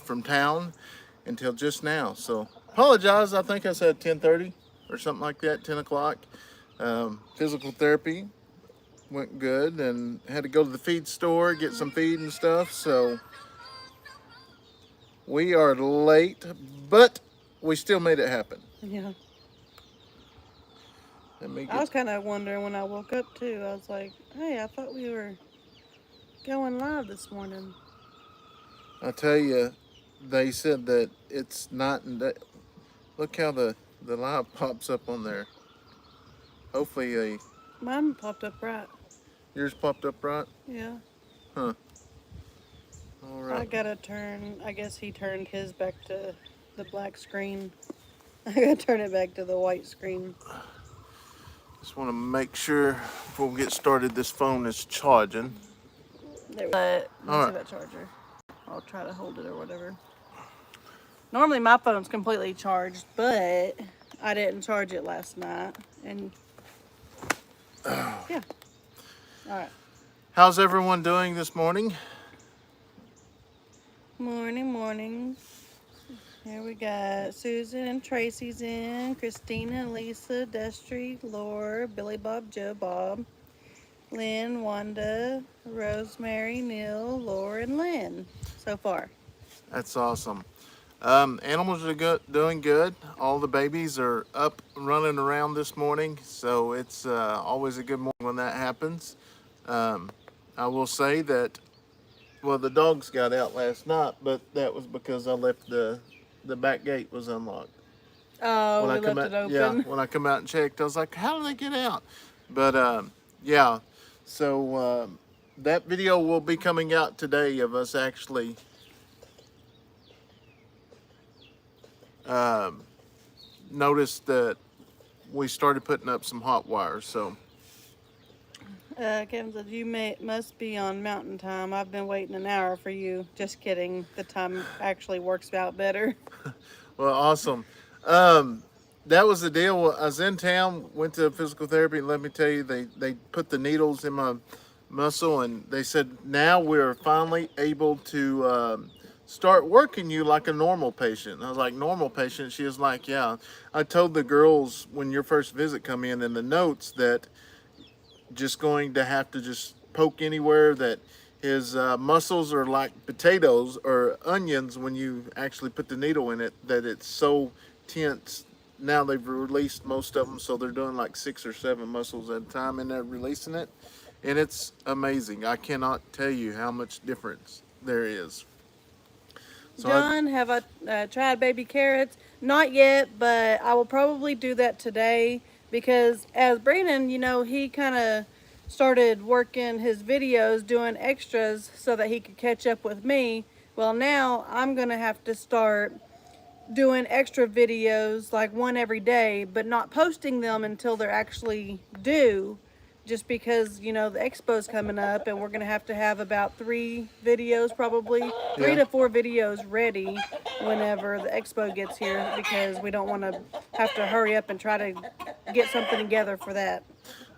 from town until just now. So apologize. I think I said 10:30 or something like that, 10 o'clock. Physical therapy went good and had to go to the feed store, get some feed and stuff. So we are late, but we still made it happen. Yeah. Let me I was get, kind of wondering when I woke up too. I was like, hey, I thought we were going live this morning. I tell you, they said that it's not, look how the live pops up on there. Hopefully, Mine popped up right. yours popped up right. Yeah. Huh. All I right. gotta turn, I guess he turned his back to the black screen. I gotta turn it back to the white screen. Just want to make sure before we get started, this phone is charging. There we go. All Let's see right. that charger. I'll try to hold it or whatever. Normally my phone's completely charged, but I didn't charge it last night. And yeah. All right. How's everyone doing this morning? Morning, morning. Here we got Susan and Tracy's in, Christina, Lisa, Destry, Laura, Billy Bob, Joe Bob, Lynn, Wanda, Rosemary, Neil, Laura, and Lynn so far. That's awesome. Animals are doing good. All the babies are up running around this morning, so it's always a good morning when that happens. I will say that, well, the dogs got out last night, but that was because I left the back gate was unlocked. Oh, When I we come left out, it yeah, open. when I come out and checked, I was like, how do they get out? But yeah, so that video will be coming out today of us actually noticed that we started putting up some hot wires. So Kevin said, must be on mountain time. I've been waiting an hour for you. Just kidding. The time actually works out better. well, awesome. That was the deal. I was in town, went to physical therapy, and let me tell you, they put the needles in my muscle, and they said now we're finally able to start working you like a normal patient. And I was like, normal patient? She was like, yeah. I told the girls when your first visit come in the notes that just going to have to just poke anywhere, that his muscles are like potatoes or onions when you actually put the needle in it, that it's so tense. Now they've released most of them, so they're doing like 6 or 7 muscles at a time and they're releasing it. And it's amazing. I cannot tell you how much difference there is. So John, have I tried baby carrots? Not yet, but I will probably do that today because as Brandon, he kind of started working his videos doing extras so that he could catch up with me. Well, now I'm going to have to start doing extra videos, like one every day, but not posting them until they're actually due, just because the expo's coming up and we're going to have about 3 videos, probably three yeah, to four videos ready whenever the expo gets here, because we don't want to have to hurry up and try to get something together for that.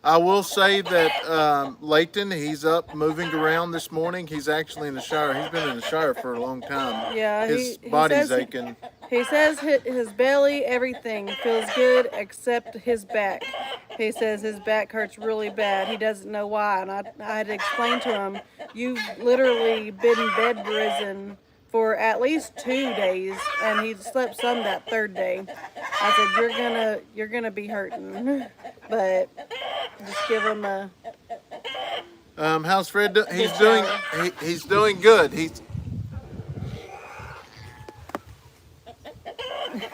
I will say that Leighton, he's up moving around this morning. He's actually in the shower. He's been in the shower for a long time. Yeah, His he body's says aching. he says his belly, everything feels good except his back. He says his back hurts really bad. He doesn't know why, and I had to explain to him, you've literally been bedridden for at least 2 days, and he slept some that third day. I said, you're gonna be hurting, but just give him a How's Fred? good shower. He's doing good. He's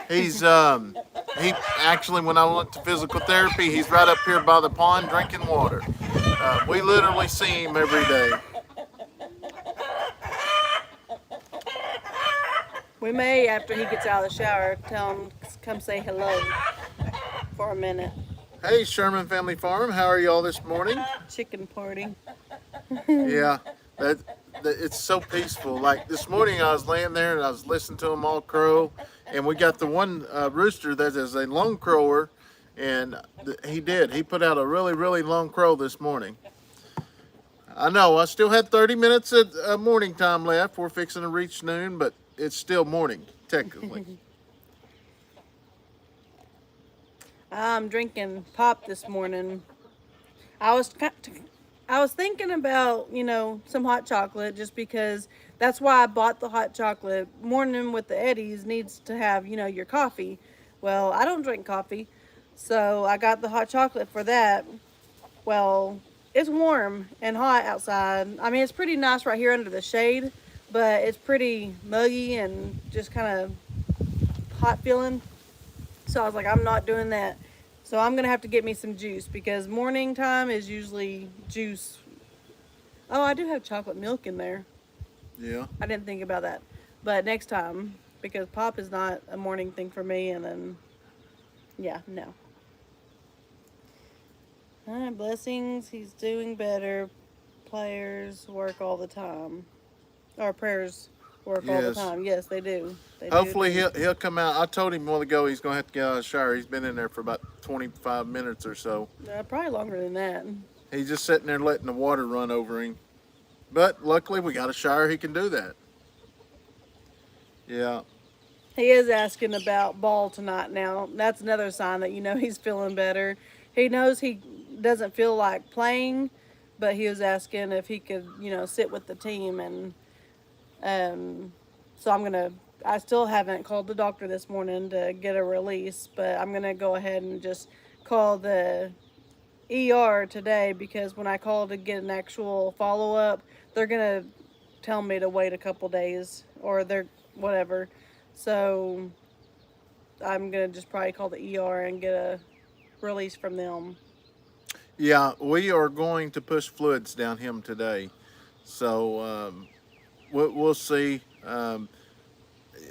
he actually, when I went to physical therapy, he's right up here by the pond drinking water. We literally see him every day. We may, after he gets out of the shower, tell him come say hello for a minute. Hey, Sherman Family Farm, how are y'all this morning? Chicken party. Yeah, that it's so peaceful. Like this morning, I was laying there and I was listening to them all crow, and we got the one rooster that is a lone crower, and he put out a really really long crow this morning. I know I still had 30 minutes at morning time left. We're fixing to reach noon, but it's still morning technically. I'm drinking pop this morning. I was I was thinking about, some hot chocolate just because that's why I bought the hot chocolate. Morning with the Eddies needs to have, your coffee. Well, I don't drink coffee, so I got the hot chocolate for that. Well, it's warm and hot outside. I mean, it's pretty nice right here under the shade, but it's pretty muggy and just kind of hot feeling. So I was like, I'm not doing that. So I'm gonna have to get me some juice because morning time is usually juice. Oh, I do have chocolate milk in there. Yeah. I didn't think about that. But next time, because pop is not a morning thing for me, and then, yeah, no. All right, blessings. He's doing better. Players work all the time. Or prayers work all the Yes. time. Yes, they do. They Hopefully do. he'll come out. I told him a while ago he's gonna have to get out of the shower. He's been in there for about 25 minutes or so. Probably longer than that. He's just sitting there letting the water run over him. But luckily we got a shower. He can do that. Yeah. He is asking about ball tonight now. That's another sign that he's feeling better. He knows he doesn't feel like playing, but he was asking if he could, sit with the team. And so I still haven't called the doctor this morning to get a release, but I'm going to go ahead and just call the ER today because when I call to get an actual follow-up, they're going to tell me to wait a couple days or they're whatever. So I'm going to just probably call the ER and get a release from them. Yeah, we are going to push fluids down him today. So we'll see.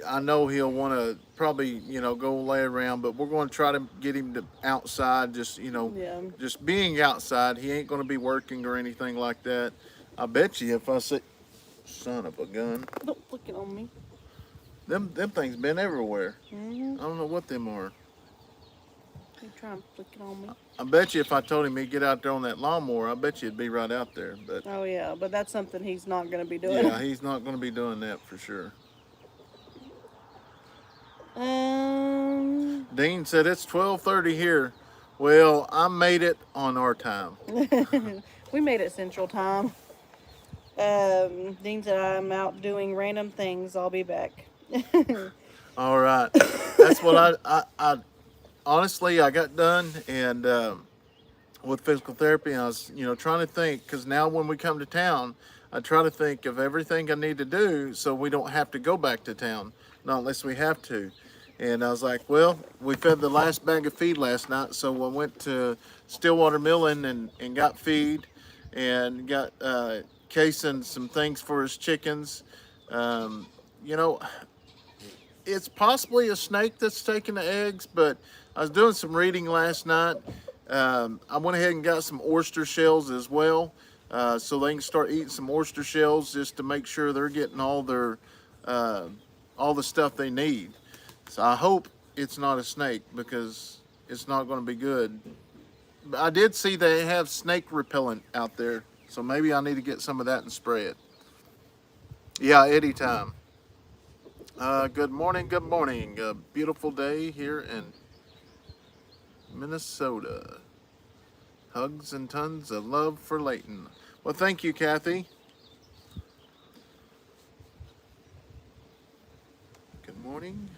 I know he'll want to probably, go lay around, but we're going to try to get him to outside, just, Yeah. just being outside. He ain't going to be working or anything like that. I bet you if I say, son of a gun, Don't flick it on me. them things been everywhere. Mm-hmm. I don't know what them are. You try and flick it on me. I bet you if I told him he'd get out there on that lawnmower, I bet you he'd be right out there. But Oh, yeah, but that's something he's not going to be doing. yeah, he's not going to be doing that for sure. Dean said it's 12:30 here. Well, I made it on our time. We made it Central Time. Dean said I'm out doing random things. I'll be back. All right, that's what I honestly I got done and with physical therapy. And I was trying to think because now when we come to town, I try to think of everything I need to do so we don't have to go back to town, not unless we have to. And I was like, well, we fed the last bag of feed last night, so I went to Stillwater Milling and got feed and got Kayson some things for his chickens. You know, it's possibly a snake that's taking the eggs, but I was doing some reading last night. I went ahead and got some oyster shells as well, so they can start eating some oyster shells just to make sure they're getting all their all the stuff they need. So I hope it's not a snake because it's not going to be good. But I did see they have snake repellent out there, so maybe I need to get some of that and spray it. Yeah, Eddy time. Good morning, good morning. A beautiful day here in Minnesota. Hugs and tons of love for Leighton. Well, thank you, Kathy. Good morning.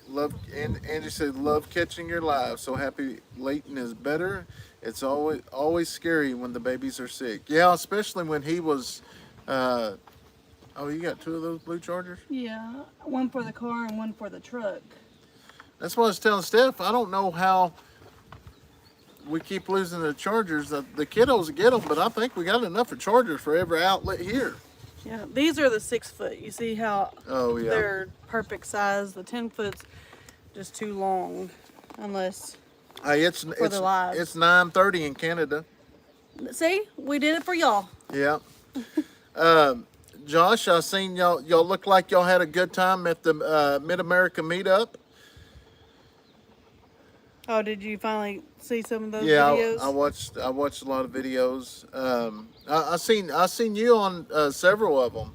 Love and Angie said, love catching your live. So happy Leighton is better. It's always scary when the babies are sick. Yeah, especially when he was. Oh, you got two of those blue Chargers? Yeah, one for the car and one for the truck. That's what I was telling Steph. I don't know how we keep losing the Chargers. The kiddos get them, but I think we got enough of Chargers for every outlet here. Yeah, these are the 6 foot. You see how they're perfect size. The 10 foot's just too long, unless Hey, it's the lives. It's 9:30 in Canada. See, we did it for y'all. Yeah. Josh, I seen y'all look like y'all had a good time at the Mid America meetup. Oh, did you finally see some of those Yeah, videos? I watched a lot of videos. I seen you on several of them.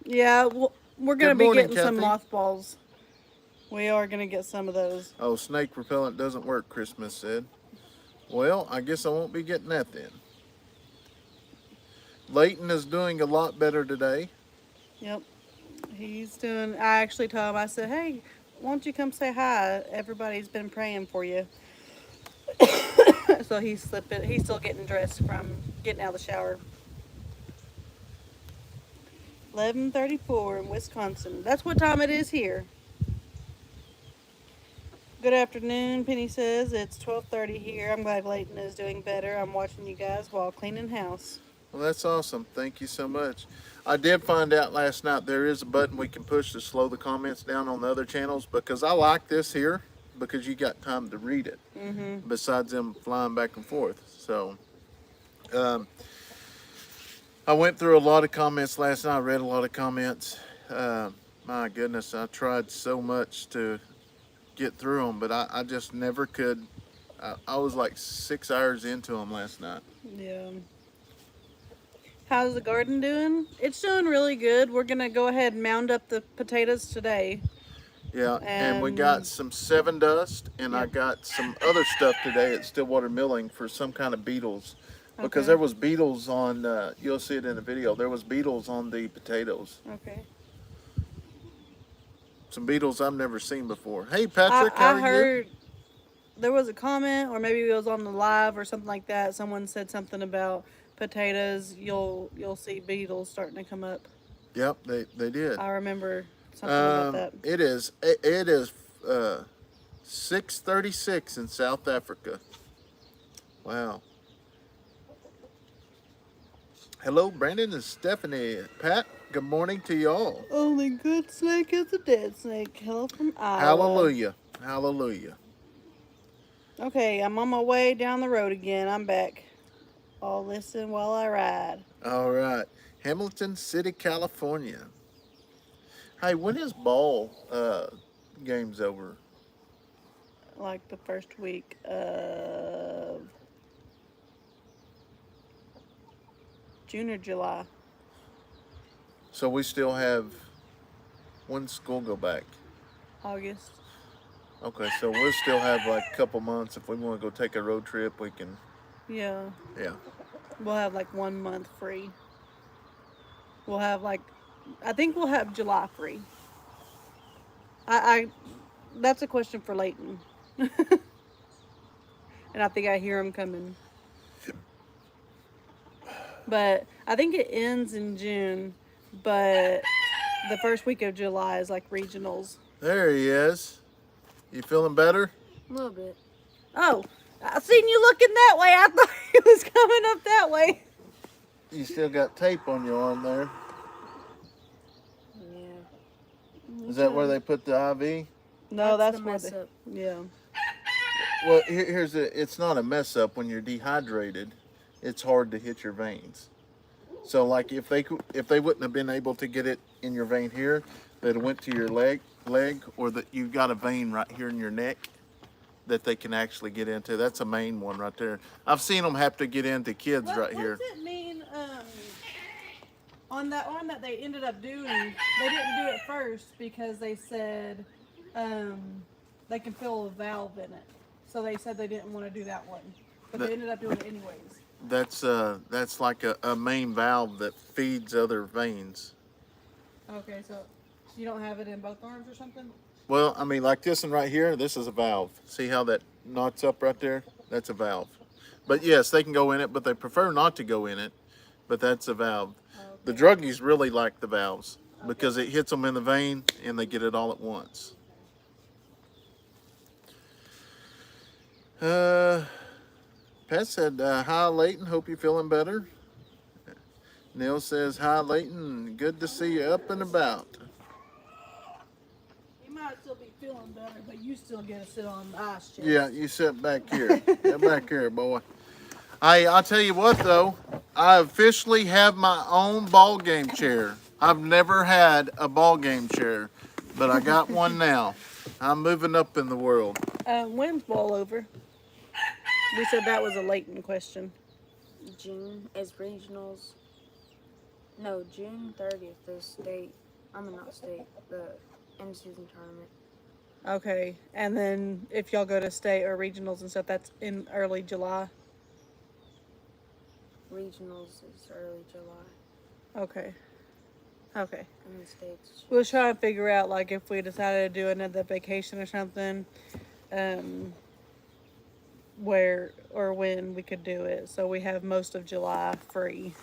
Yeah, we're Good gonna be morning, getting some Kathy. mothballs. We are gonna get some of those. Oh, snake repellent doesn't work, Christmas said. Well, I guess I won't be getting that then. Leighton is doing a lot better today. Yep, he's doing. I actually told him. I said, "Hey, won't you come say hi? Everybody's been praying for you." So he's slipping. He's still getting dressed from getting out of the shower. 11:34 in Wisconsin. That's what time it is here. Good afternoon, Penny says. It's 12:30 here. I'm glad Leighton is doing better. I'm watching you guys while cleaning house. Well, that's awesome. Thank you so much. I did find out last night there is a button we can push to slow the comments down on the other channels because I like this here because you got time to read it besides them flying back and forth. So, I went through a lot of comments last night. I read a lot of comments. My goodness, I tried so much to get through them, but I just never could. I was like 6 hours into them last night. Yeah. How's the garden doing? It's doing really good. We're gonna go ahead and mound up the potatoes today. Yeah, and we And got some 7 dust, and I Yep. got some other stuff today at Stillwater Milling for some kind of beetles. Because Okay. there was beetles on, you'll see it in the video, there was beetles on the potatoes. Okay. Some beetles I've never seen before. Hey Patrick, how I are you? heard there was a comment, or maybe it was on the live or something like that. Someone said something about potatoes. You'll see beetles starting to come up. Yep, they did. I remember something about that. It is 6:36 in South Africa. Wow. Hello, Brandon and Stephanie. Pat, good morning to y'all. Only good snake is a dead snake. Hello from Iowa. Hallelujah. Hallelujah. Okay, I'm on my way down the road again. I'm back. I'll listen while I ride. All right. Hamilton City, California. Hey, when is ball games over? Like the first week of June or July. So we still have, when school go back? August. Okay, so we'll still have like a couple months. If we want to go take a road trip, we can. Yeah. Yeah. We'll have like 1 month free. We'll have like, I think we'll have July free. I that's a question for Leighton. And I think I hear him coming. But I think it ends in June, but the first week of July is like regionals. There he is. You feeling better? A little bit. Oh, I seen you looking that way. I thought he was coming up that way. You still got tape on your arm there. Yeah. Is that where they put the IV? No, that's the where mess they, up. yeah. Well, here's it's not a mess up when you're dehydrated. It's hard to hit your veins. So like if they wouldn't have been able to get it in your vein here, that it went to your leg, or that you've got a vein right here in your neck that they can actually get into. That's a main one right there. I've seen them have to get into kids right here. What does it mean on that one that they ended up doing? They didn't do it first because they said they can feel a valve in it. So they said they didn't want to do that one, but they ended up doing it anyways. That's like a main valve that feeds other veins. Okay, so you don't have it in both arms or something? Well, I mean, like this one right here, this is a valve. See how that knots up right there? That's a valve. But yes, they can go in it, but they prefer not to go in it. But that's a valve. Okay. The druggies really like the valves because it hits them in the vein and they get it all at once. Pat said, hi, Leighton. Hope you're feeling better. Neil says, hi, Leighton. Good to see you up and about. You might still be feeling better, but you still get to sit on the ice chest. Yeah, you sit back here. Get back here, boy. I'll tell you what, though. I officially have my own ball game chair. I've never had a ball game chair, but I got one now. I'm moving up in the world. When's ball over? We said that was a Leighton question. June is regionals. No, June 30th is state. Not state. The end season tournament. Okay, and then if y'all go to state or regionals and stuff, that's in early July. Regionals is early July. Okay. Okay. And then states. We'll try to figure out, like, if we decided to do another vacation or something, where or when we could do it. So we have most of July free.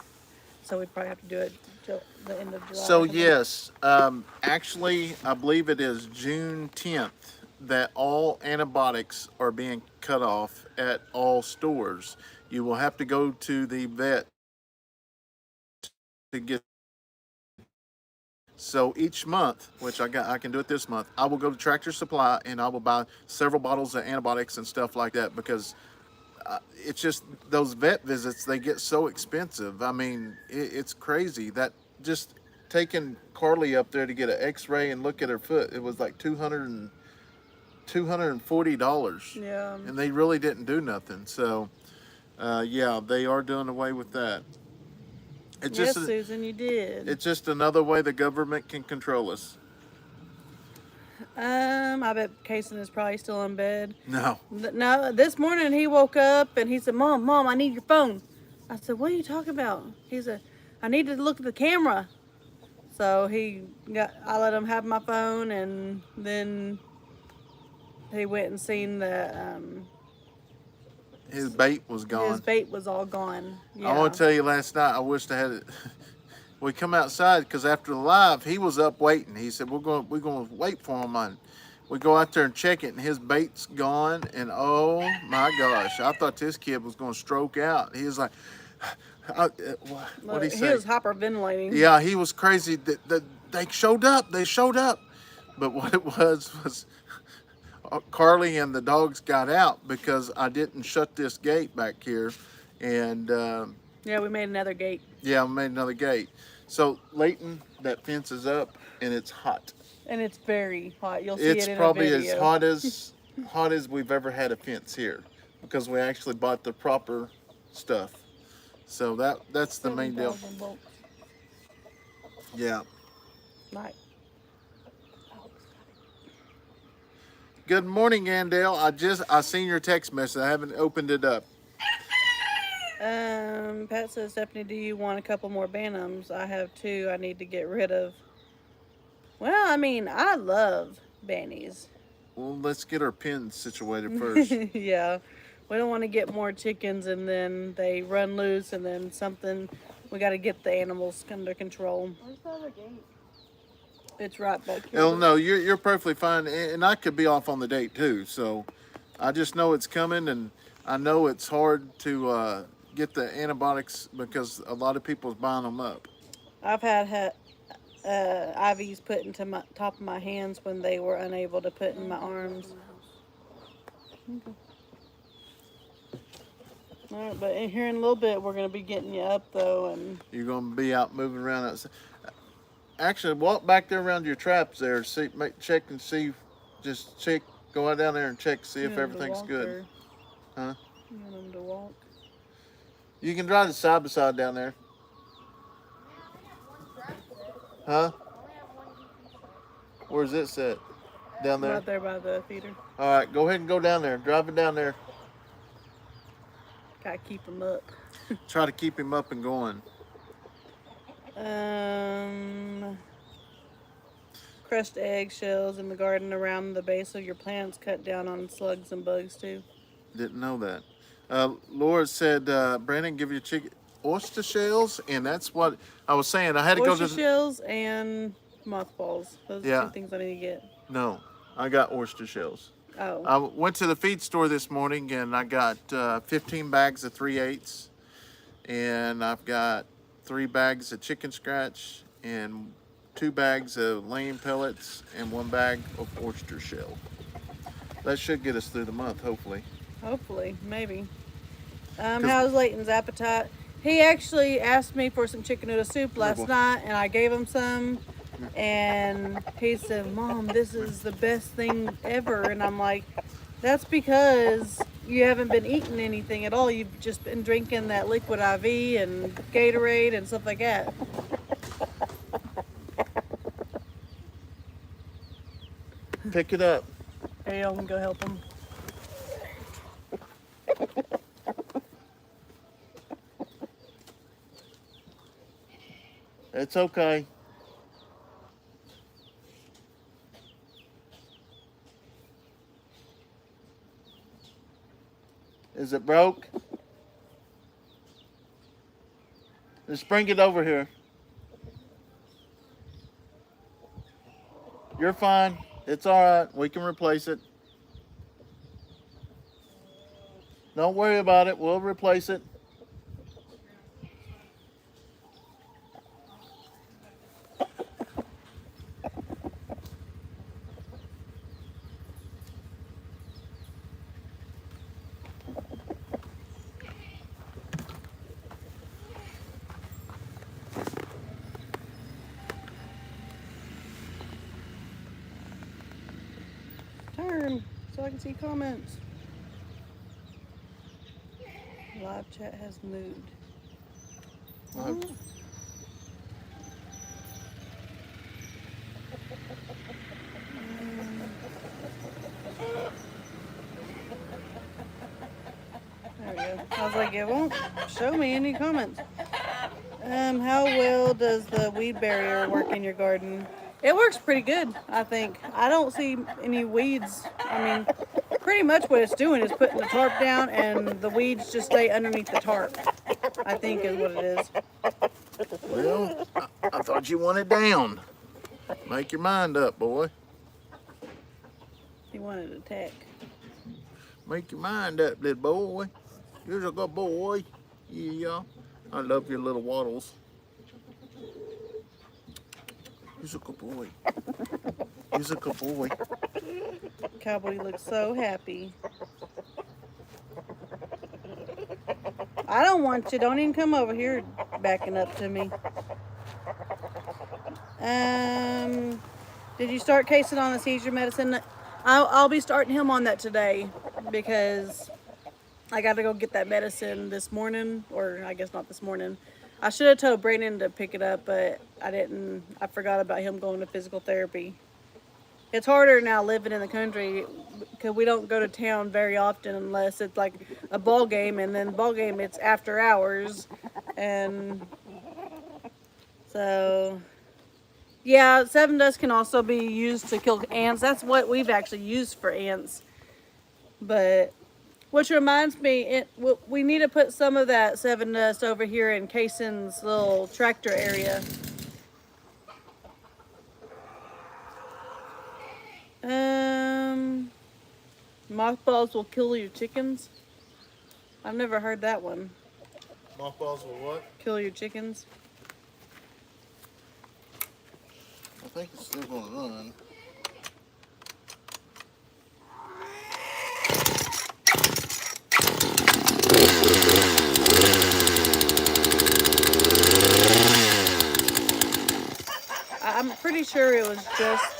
So we'd probably have to do it the end of July. So yes, actually, I believe it is June 10th that all antibiotics are being cut off at all stores. You will have to go to the vet to get. So each month, which I can do it this month, I will go to Tractor Supply and I will buy several bottles of antibiotics and stuff like that because it's just those vet visits, they get so expensive. I mean, it's crazy that just taking Carly up there to get an x-ray and look at her foot, it was like $240. Yeah. And they really didn't do nothing. So yeah, they are doing away with that. It's Yes, just Susan, you did. it's just another way the government can control us. I bet Kayson is probably still in bed. No. No, this morning he woke up and he said, Mom, I need your phone. I said, what are you talking about? He said, I need to look at the camera. So I let him have my phone, and then he went and seen His bait was gone. his bait was all gone. Yeah. I want to tell you, last night I wished I had it. We come outside because after the live, he was up waiting. He said, "We're going to wait for him." And we go out there and check it, and his bait's gone. And oh my gosh, I thought this kid was going to stroke out. He was like, "What did he say?" He was hyperventilating. Yeah, he was crazy. They showed up. They showed up. But what it was Carly and the dogs got out because I didn't shut this gate back here, and yeah, we made another gate. yeah, I made another gate. So Leighton, that fence is up and it's hot. And it's very hot. You'll see It's it in probably a as video. hot as we've ever had a fence here because we actually bought the proper stuff. So that's the main deal. 7,000 volts. Yeah. Right. Good morning, Andale. I seen your text message. I haven't opened it up. Pat says, Stephanie, do you want a couple more Bantams? I have 2 I need to get rid of. Well, I mean, I love Bannies. Well, let's get our pens situated first. Yeah. We don't want to get more chickens and then they run loose and then something. We got to get the animals under control. Where's the other gate? It's right back here. Oh no, you're perfectly fine, and I could be off on the date too. So I just know it's coming, and I know it's hard to get the antibiotics because a lot of people's buying them up. I've had IVs put into my top of my hands when they were unable to put in my arms. Okay. All right, but here in a little bit, we're gonna be getting you up though, and You're gonna be out moving around outside. Actually, walk back there around your traps there. See, check and see. Just check. Go out down there and check. See if you want 'em to everything's walk good. or Huh? You want them to walk? You can drive the side by side down there. Huh? Where's it set? Down there. Right there by the feeder. All right, go ahead and go down there. Drive it down there. Gotta keep them up. Try to keep him up and going. Crushed eggshells in the garden around the base of your plants. Cut down on slugs and bugs too. Didn't know that. Laura said, Brandon, give your chicken oyster shells, and that's what I was saying. I had to Oyster go to. shells and mothballs. Those Yeah. are 2 things I need to get. No, I got oyster shells. Oh. I went to the feed store this morning and I got 15 bags of 3/8, and I've got 3 bags of chicken scratch and 2 bags of lamb pellets and 1 bag of oyster shell. That should get us through the month, hopefully. Hopefully, maybe. How's Leighton's appetite? He actually asked me for some chicken noodle soup last boy. night, and I gave him some. And he said, Mom, this is the best thing ever. And I'm like, that's because you haven't been eating anything at all. You've just been drinking that liquid IV and Gatorade and stuff like that. Pick it up. Hey, I'm gonna go help him. It's okay. Is it broke? Just bring it over here. You're fine. It's all right. We can replace it. Don't worry about it. We'll replace it. Turn so I can see comments. Live chat has moved. Oh. There we go. I was like, it won't show me any comments. How well does the weed barrier work in your garden? It works pretty good, I think. I don't see any weeds. I mean, pretty much what it's doing is putting the tarp down and the weeds just stay underneath the tarp, I think is what it is. Well, I thought you wanted down. Make your mind up, boy. He wanted to attack. Make your mind up, little boy. You're a good boy. Yeah. I love your little waddles. He's a good boy. He's a good boy. Cowboy looks so happy. I don't want you. Don't even come over here backing up to me. Did you start Kayson on the seizure medicine? I'll be starting him on that today because I got to go get that medicine this morning, or I guess not this morning. I should have told Brayden to pick it up, but I didn't. I forgot about him going to physical therapy. It's harder now living in the country because we don't go to town very often unless it's like a ball game, and then ball game it's after hours, and so yeah, 7 Dust can also be used to kill ants. That's what we've actually used for ants, but. Which reminds me, we need to put some of that 7 Dust over here in Kayson's little tractor area. Mothballs will kill your chickens. I've never heard that one. Mothballs will what? Kill your chickens. I think it's still going to run. I'm pretty sure it was just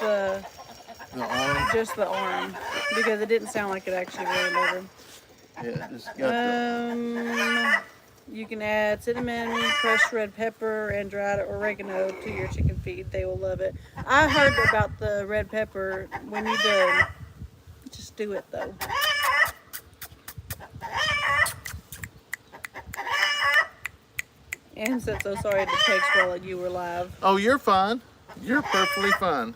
The arm because it didn't sound like it actually ran over. Yeah, it's got You can add cinnamon, crushed red pepper, and dried oregano to your chicken feed. They will love it. I heard about the red pepper. We need to just do it though. Ann said so sorry to text while you were live. Oh, you're fine. You're perfectly fine.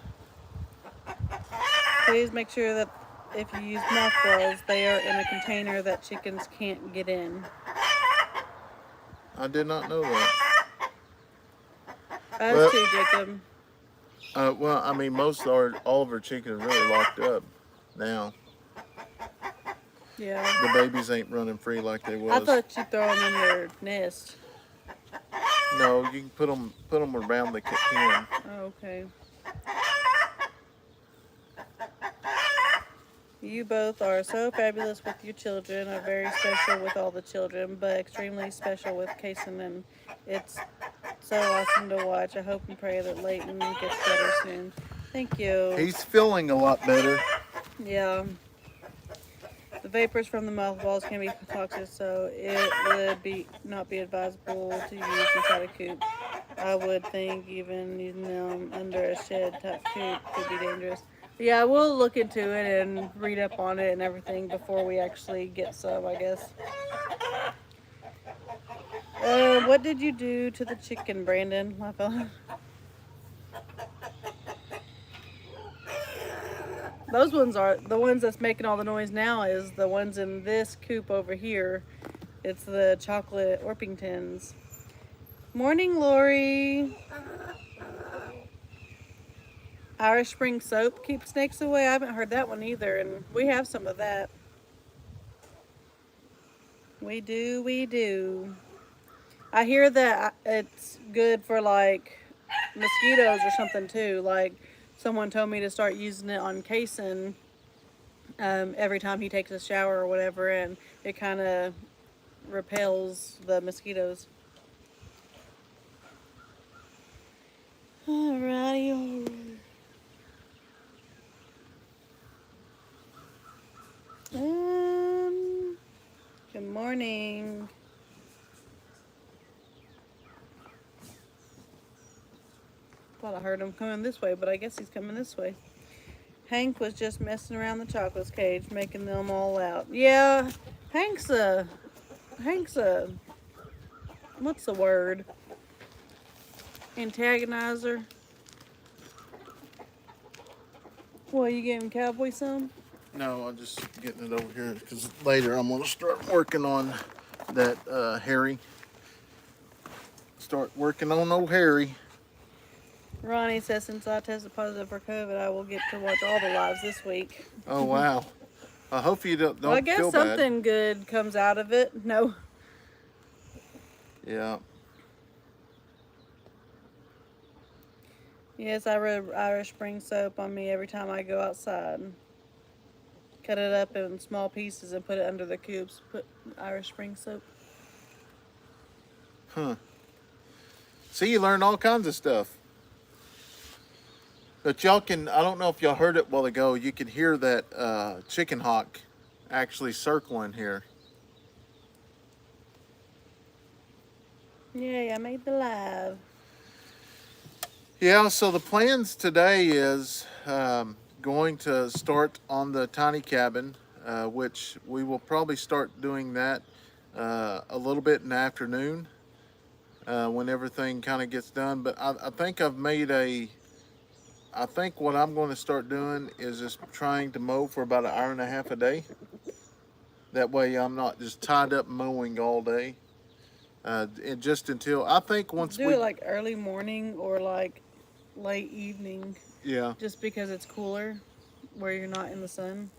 Please make sure that if you use mothballs, they are in a container that chickens can't get in. I did not know that. Us too, Jacob. Well, I mean, all of our chickens are really locked up now. Yeah. The babies ain't running free like they was. I thought you'd throw them in their nest. No, you can put them around the pen. Oh, okay. You both are so fabulous with your children, are very special with all the children, but extremely special with Kayson, and it's so awesome to watch. I hope and pray that Leighton gets better soon. Thank you. He's feeling a lot better. Yeah. The vapors from the mothballs can be toxic, so it would not be advisable to use inside a coop. I would think even using them under a shed type coop could be dangerous. Yeah, we'll look into it and read up on it and everything before we actually get some, I guess. What did you do to the chicken, Brandon, my fella? Those ones are the ones that's making all the noise now. Is the ones in this coop over here. It's the chocolate Orpingtons. Morning, Lori. Irish Spring soap keeps snakes away. I haven't heard that one either, and we have some of that. We do, we do. I hear that it's good for like mosquitoes or something too. Like someone told me to start using it on Kayson every time he takes a shower or whatever, and it kind of repels the mosquitoes. Alrighty. Good morning. Thought I heard him coming this way, but I guess he's coming this way. Hank was just messing around the chocolates cage, making them all out. Yeah, Hank's a, what's the word? Antagonizer. What, you giving Cowboy some? No, I'm just getting it over here because later I'm going to start working on that Harry. Start working on old Harry. Ronnie says since I tested positive for COVID, I will get to watch all the lives this week. Oh, wow. I hope you don't Well, I guess feel something bad. good comes out of it. No. Yeah. Yes, I rub Irish Spring soap on me every time I go outside. Cut it up in small pieces and put it under the coops. Put Irish Spring soap. Huh. See, you learned all kinds of stuff. But y'all can, I don't know if y'all heard it a while ago, you could hear that chicken hawk actually circling here. Yay, I made the live. Yeah, so the plans today is going to start on the tiny cabin, which we will probably start doing that a little bit in the afternoon when everything kind of gets done. But I think I think what I'm going to start doing is just trying to mow for about an hour and a half a day. That way I'm not just tied up mowing all day. And just until, I think once Do it like early morning or like late evening. Yeah. Just because it's cooler where you're not in the sun.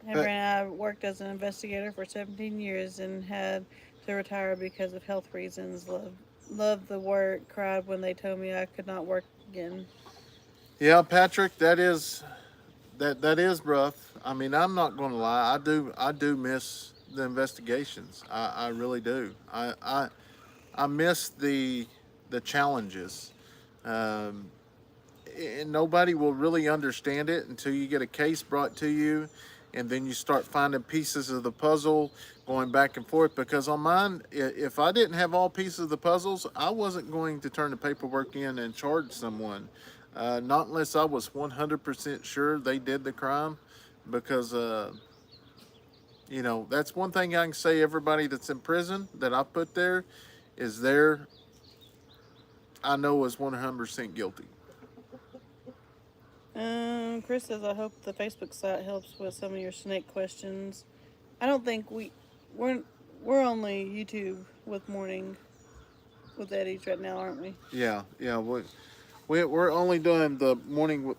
Amber and I worked as an investigator for 17 years and had to retire because of health reasons. Loved the work, cried when they told me I could not work again. Yeah, Patrick, that is rough. I mean, I'm not going to lie. I do miss the investigations. I really do. I miss the challenges. And nobody will really understand it until you get a case brought to you, and then you start finding pieces of the puzzle going back and forth. Because on mine, if I didn't have all pieces of the puzzles, I wasn't going to turn the paperwork in and charge someone. Not unless I was 100% sure they did the crime. Because, that's one thing I can say everybody that's in prison that I put there is there, I know is 100% guilty. Chris says, I hope the Facebook site helps with some of your snake questions. I don't think we're only YouTube with morning with Eddy's right now, aren't we? Yeah. We're only doing the morning with.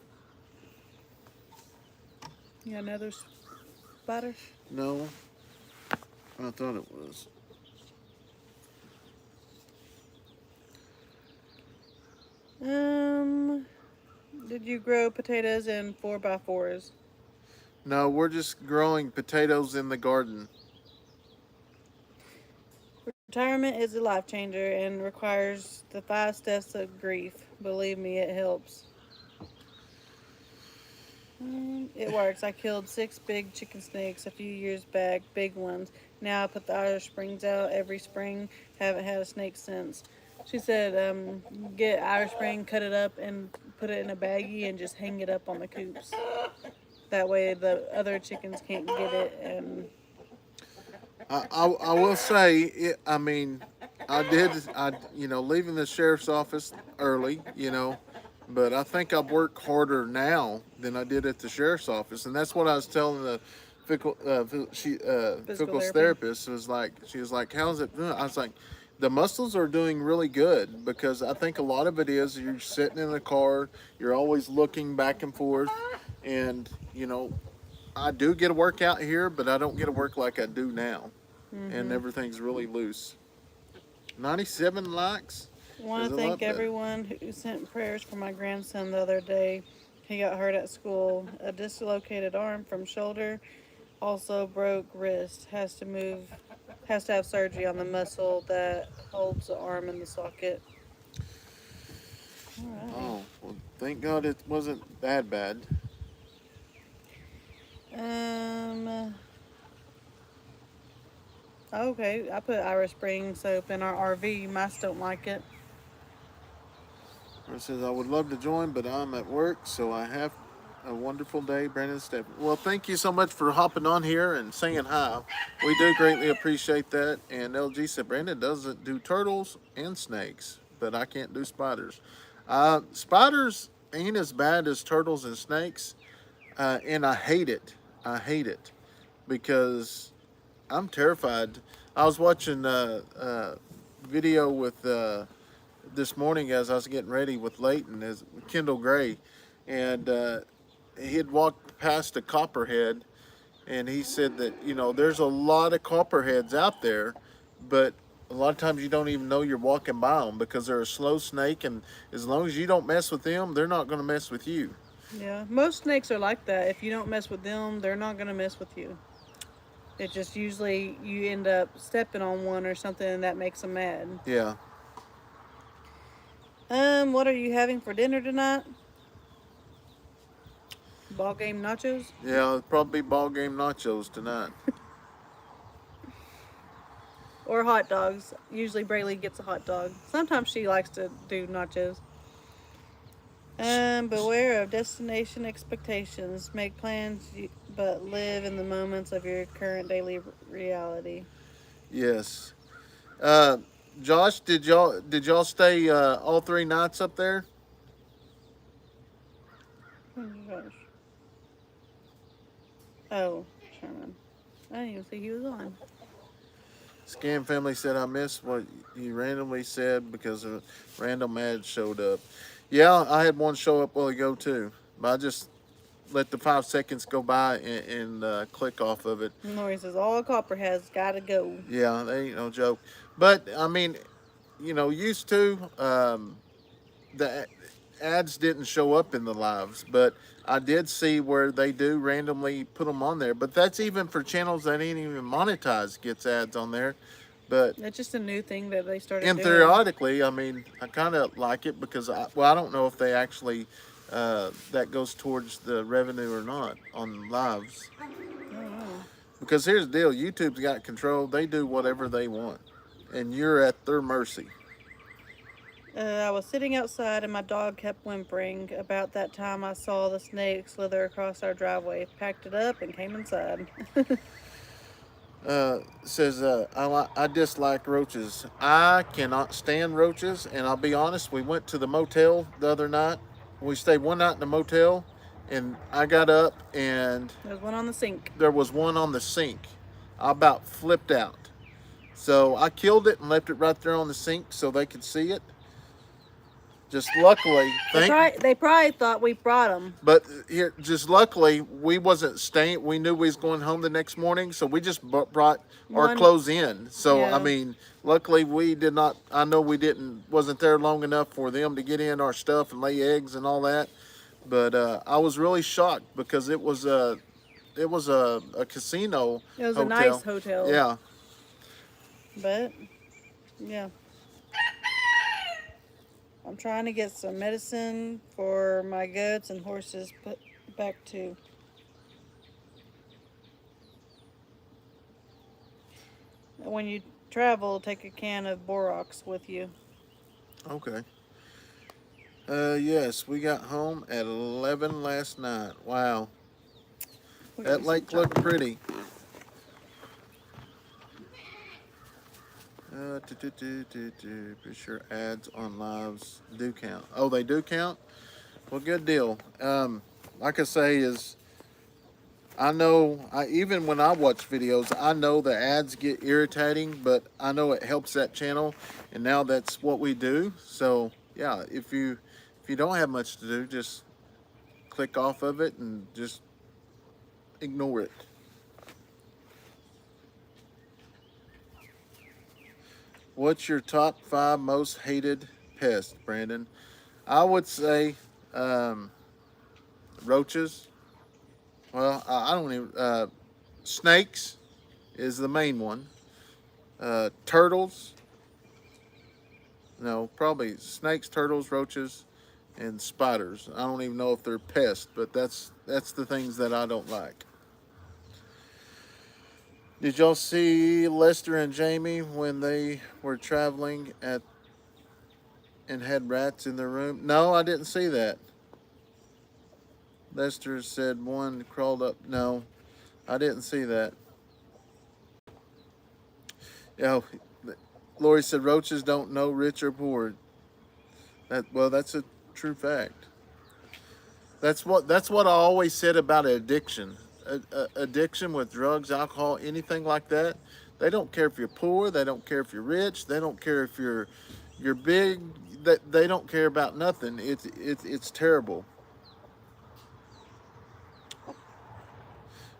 You got another spider? No, I thought it was. Did you grow potatoes in 4x4s? No, we're just growing potatoes in the garden. We're Retirement is a life changer and requires the 5 steps of grief. Believe me, it helps. It works. I killed 6 big chicken snakes a few years back, big ones. Now I put the Irish Springs out every spring. Haven't had a snake since. She said, get Irish Spring, cut it up, and put it in a baggie and just hang it up on the coops. That way the other chickens can't get it. And I will say, I mean, leaving the sheriff's office early, but I think I work harder now than I did at the sheriff's office, and that's what I was telling the physical therapy. therapist. She was like, how's it doing? I was like, the muscles are doing really good, because I think a lot of it is you're sitting in the car, you're always looking back and forth, and I do get a workout here, but I don't get to work like I do now, and everything's really loose. 97 likes. I want to thank everyone who sent prayers for my grandson the other day. He got hurt at school. A dislocated arm from shoulder, also broke wrist. Has to have surgery on the muscle that holds the arm in the socket. All right. Oh, well, thank God it wasn't that bad. Okay, I put Irish Spring soap in our RV. Mice don't like it. It says, I would love to join, but I'm at work, so I have a wonderful day, Brandon Stephanie. Well, thank you so much for hopping on here and saying hi. We do greatly appreciate that. And LG said, Brandon doesn't do turtles and snakes, but I can't do spiders. Spiders ain't as bad as turtles and snakes, and I hate it. I hate it because I'm terrified. I was watching a video with this morning as I was getting ready with Leighton, as Kendall Gray, and he had walked past a copperhead, and he said that there's a lot of copperheads out there, but a lot of times you don't even know you're walking by them because they're a slow snake, and as long as you don't mess with them, they're not going to mess with you. Yeah, most snakes are like that. If you don't mess with them, they're not going to mess with you. It just usually you end up stepping on one or something, and that makes them mad. Yeah. What are you having for dinner tonight? Ball game nachos? Yeah, it'll probably be ball game nachos tonight. Or hot dogs. Usually Braylee gets a hot dog. Sometimes she likes to do nachos. Beware of destination expectations. Make plans, but live in the moments of your current daily reality. Yes. Josh, did y'all stay all 3 nights up there? Oh my gosh. Oh, Sherman. I didn't even see he was on. Scam Family said, I missed what you randomly said because a random ad showed up. Yeah, I had one show up a while ago too, but I just let the 5 seconds go by and click off of it. Lori says, all copperheads gotta go. Yeah, they ain't no joke. But, I mean, used to, the ads didn't show up in the lives, but I did see where they do randomly put them on there. But that's even for channels that ain't even monetized gets ads on there. But That's just a new thing that they started and doing. periodically, I mean, I kind of like it because I don't know if they actually that goes towards the revenue or not on lives. Because here's the deal: YouTube's got control; they do whatever they want, and you're at their mercy. I was sitting outside and my dog kept whimpering. About that time, I saw the snake slither across our driveway, packed it up, and came inside. Says I dislike roaches. I cannot stand roaches, and I'll be honest. We went to the motel the other night. We stayed one night in the motel, and I got up and There's one on the sink. there was one on the sink. I about flipped out. So I killed it and left it right there on the sink so they could see it. Just luckily, They probably thought we brought them. but here, just luckily, we wasn't staying. We knew we was going home the next morning, so we just brought our One- clothes in. So Yeah. I mean, luckily we did not. I know we wasn't there long enough for them to get in our stuff and lay eggs and all that. But I was really shocked because it was a casino. It was a hotel. nice hotel. Yeah. But Yeah. I'm trying to get some medicine for my goats and horses put back too. When you travel, take a can of Borax with you. Okay. Yes, we got home at 11 last night. Wow. We'll get That you some lake looked chocolate. pretty. Be sure ads on lives do count. Oh, they do count? Well, good deal. Like I say, is I know even when I watch videos, I know the ads get irritating, but I know it helps that channel, and now that's what we do. So yeah, if you don't have much to do, just click off of it and just ignore it. What's your top five most hated pest, Brandon? I would say um, roaches. Well, I don't even. Snakes is the main one. Turtles. No, probably snakes, turtles, roaches, and spiders. I don't even know if they're pests, but that's the things that I don't like. Did y'all see Lester and Jamie when they were traveling at and had rats in their room? No, I didn't see that. Lester said one crawled up. No, I didn't see that. Yeah, Lori said roaches don't know rich or poor. That's a true fact. That's what I always said about addiction. Addiction with drugs, alcohol, anything like that. They don't care if you're poor. They don't care if you're rich. They don't care if you're big. They don't care about nothing. It's terrible.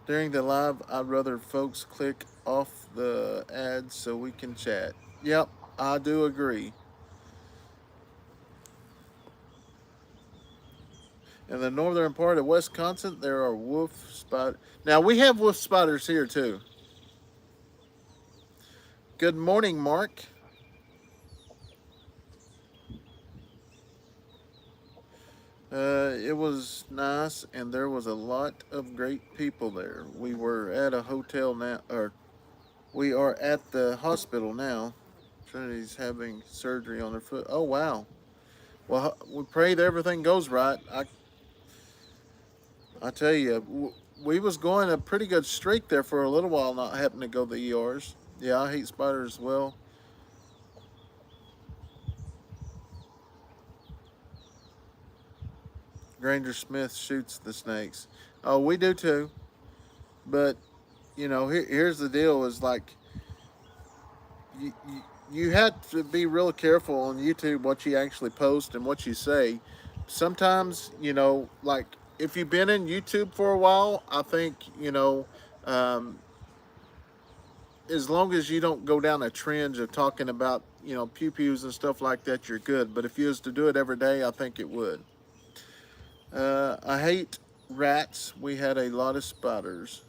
During the live, I'd rather folks click off the ads so we can chat. Yep, I do agree. In the northern part of Wisconsin, there are wolf spiders. Now we have wolf spiders here too. Good morning, Mark. It was nice, and there was a lot of great people there. We were at a hotel now, or we are at the hospital now. Trinity's having surgery on her foot. Oh wow. Well, we pray that everything goes right. I tell you, we was going a pretty good streak there for a little while, not having to go to the ERs. Yeah, I hate spiders as well. Granger Smith shoots the snakes. Oh, we do too. But here's the deal: is like you have to be real careful on YouTube what you actually post and what you say. Sometimes, like if you've been in YouTube for a while, I think um, as long as you don't go down a trend of talking about pew pews and stuff like that, you're good. But if you was to do it every day, I think it would. I hate rats. We had a lot of spiders.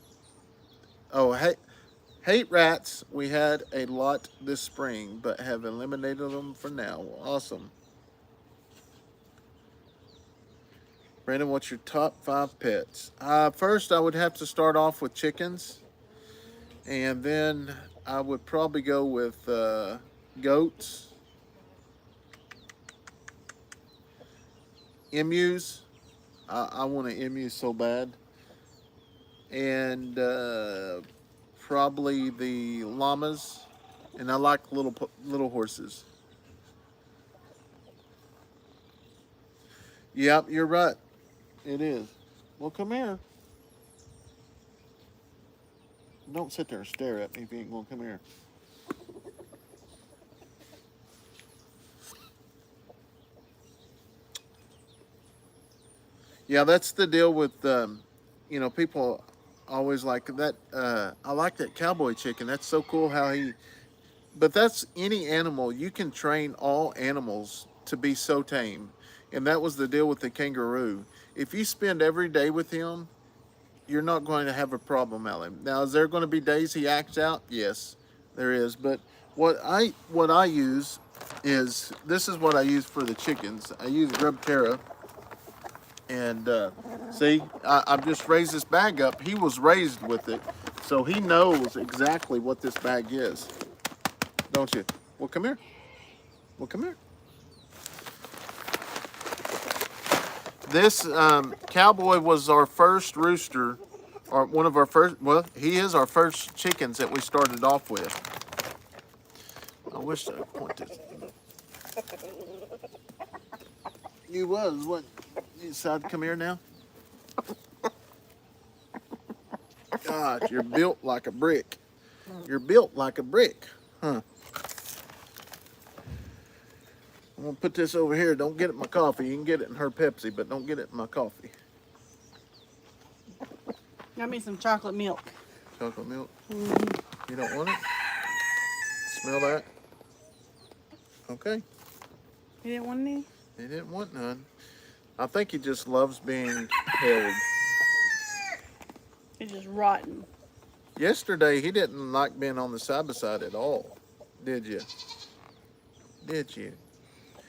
Oh, hate rats. We had a lot this spring, but have eliminated them for now. Awesome. Brandon, what's your top five pets? First, I would have to start off with chickens, and then I would probably go with goats, emus. I want an emu so bad, and probably the llamas, and I like little horses. Yep, you're right. It is. Well, come here. Don't sit there and stare at me if you ain't gonna come here. Yeah, that's the deal with people always like that. I like that cowboy chicken. That's so cool how he. But that's any animal. You can train all animals to be so tame, and that was the deal with the kangaroo. If you spend every day with him, you're not going to have a problem, Alan. Now, is there going to be days he acts out? Yes, there is. But What I use is, this is what I use for the chickens. I use Grub Terra. And see, I've just raised this bag up. He was raised with it, so he knows exactly what this bag is. Don't you? Well, come here. Well, come here. This Cowboy was our first rooster, or one of our first, well, he is our first chickens that we started off with. I wish I could point this. You was, what? You decide to come here now? God, you're built like a brick. You're built like a brick, huh? I'm gonna put this over here. Don't get it in my coffee. You can get it in her Pepsi, but don't get it in my coffee. Got me some chocolate milk. Chocolate milk? You don't want it? Smell that? Okay. You didn't want any? He didn't want none. I think he just loves being held. It's just rotten. Yesterday, he didn't like being on the side-by-side at all. Did you? Did you?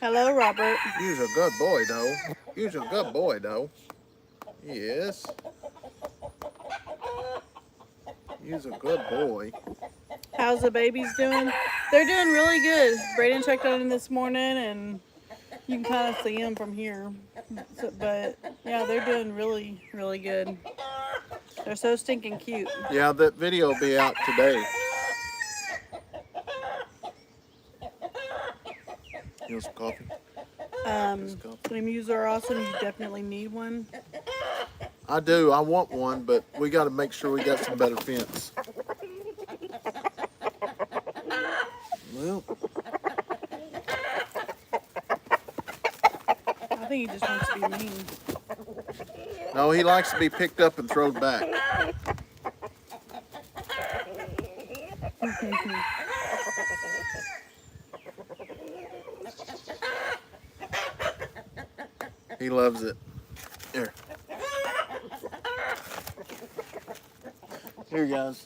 Hello, Robert. You're a good boy, though. You're a good boy, though. Yes. You're a good boy. How's the babies doing? They're doing really good. Brayden checked on them this morning, and you can kind of see them from here. So, but yeah, they're doing really, really good. They're so stinking cute. Yeah, that video will be out today. You want some coffee? Emus are awesome. You definitely need one. I do. I want one, but we got to make sure we got some better fence. Well, I think he just wants to be mean. no, he likes to be picked up and thrown back. He loves it. Here. Here, guys.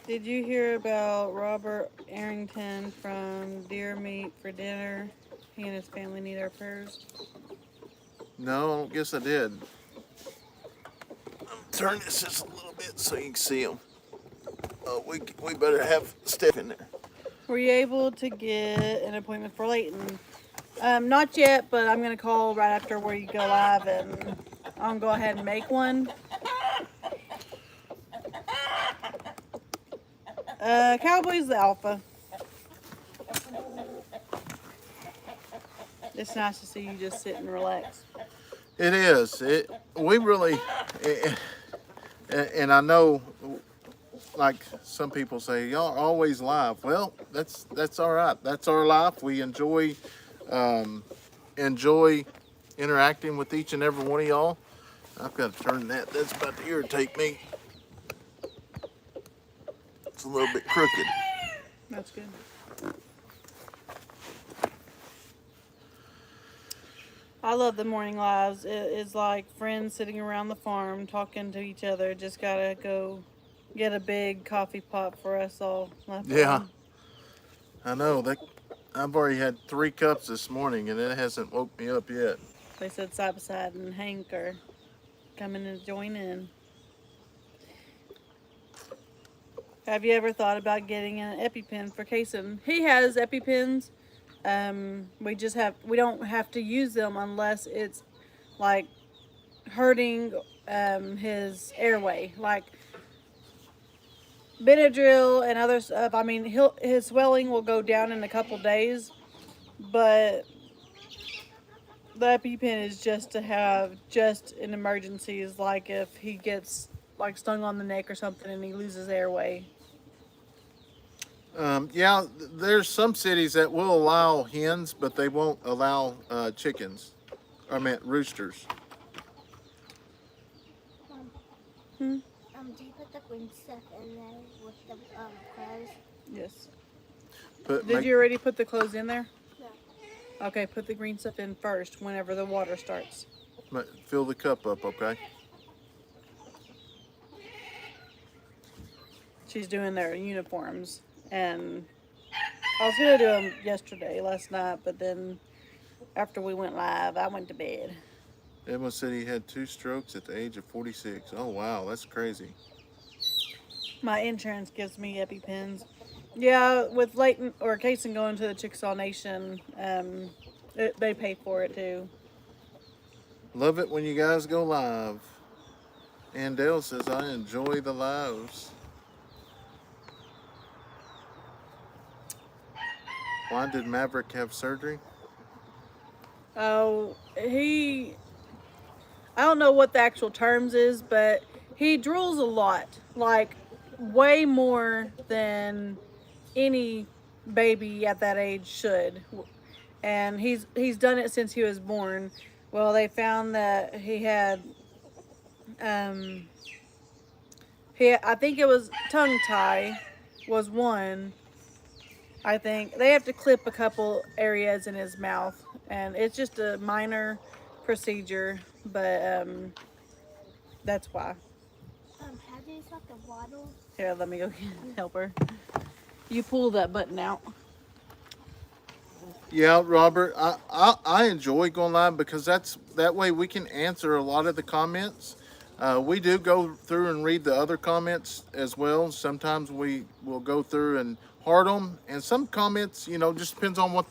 Did you hear about Robert Arrington from Deer Meat for dinner? He and his family need our prayers. No, I guess I did. Turn this just a little bit so you can see them. We better have Steph in there. Were you able to get an appointment for Leighton? Not yet, but I'm gonna call right after where you go live, and I'll go ahead and make one. Cowboy's the alpha. It's nice to see you just sit and relax. It is. We really, and I know, like some people say, y'all are always live. Well, that's all right. That's our life. We enjoy interacting with each and every one of y'all. I've got to turn that. That's about to irritate me. It's a little bit crooked. That's good. I love the morning lives. It's like friends sitting around the farm talking to each other. Just gotta go get a big coffee pot for us all. Yeah, I know. I've already had 3 cups this morning, and it hasn't woke me up yet. They said side by side and Hank are coming to join in. Have you ever thought about getting an EpiPen for Kayson? He has EpiPens. We don't have to use them unless it's like hurting his airway, like Benadryl and other stuff. I mean, his swelling will go down in a couple days, but the EpiPen is just to have just in emergencies, like if he gets like stung on the neck or something and he loses airway. Yeah, there's some cities that will allow hens, but they won't allow chickens. I meant roosters. Do you put the green stuff in there with the clothes? Yes. Did Did you already put the clothes in there? No. Okay, put the green stuff in first whenever the water starts. But fill the cup up, okay? She's doing their uniforms, and I was gonna do them last night, but then after we went live, I went to bed. Edmund said he had 2 strokes at the age of 46. Oh, wow, that's crazy. My insurance gives me EpiPens. Yeah, with Leighton or Kayson going to the Chickasaw Nation, they pay for it too. Love it when you guys go live. And Dale says, I enjoy the lives. Why did Maverick have surgery? Oh, I don't know what the actual terms is, but he drools a lot, like way more than any baby at that age should. And he's done it since he was born. Well, they found that he had I think it was tongue tie was one. I think they have to clip a couple areas in his mouth, and it's just a minor procedure, but that's why. How do you stop the waddle? Here, let me go help her. You pull that button out. Yeah, Robert, I enjoy going live because that way we can answer a lot of the comments. We do go through and read the other comments as well. Sometimes we will go through and heart them, and some comments, just depends on what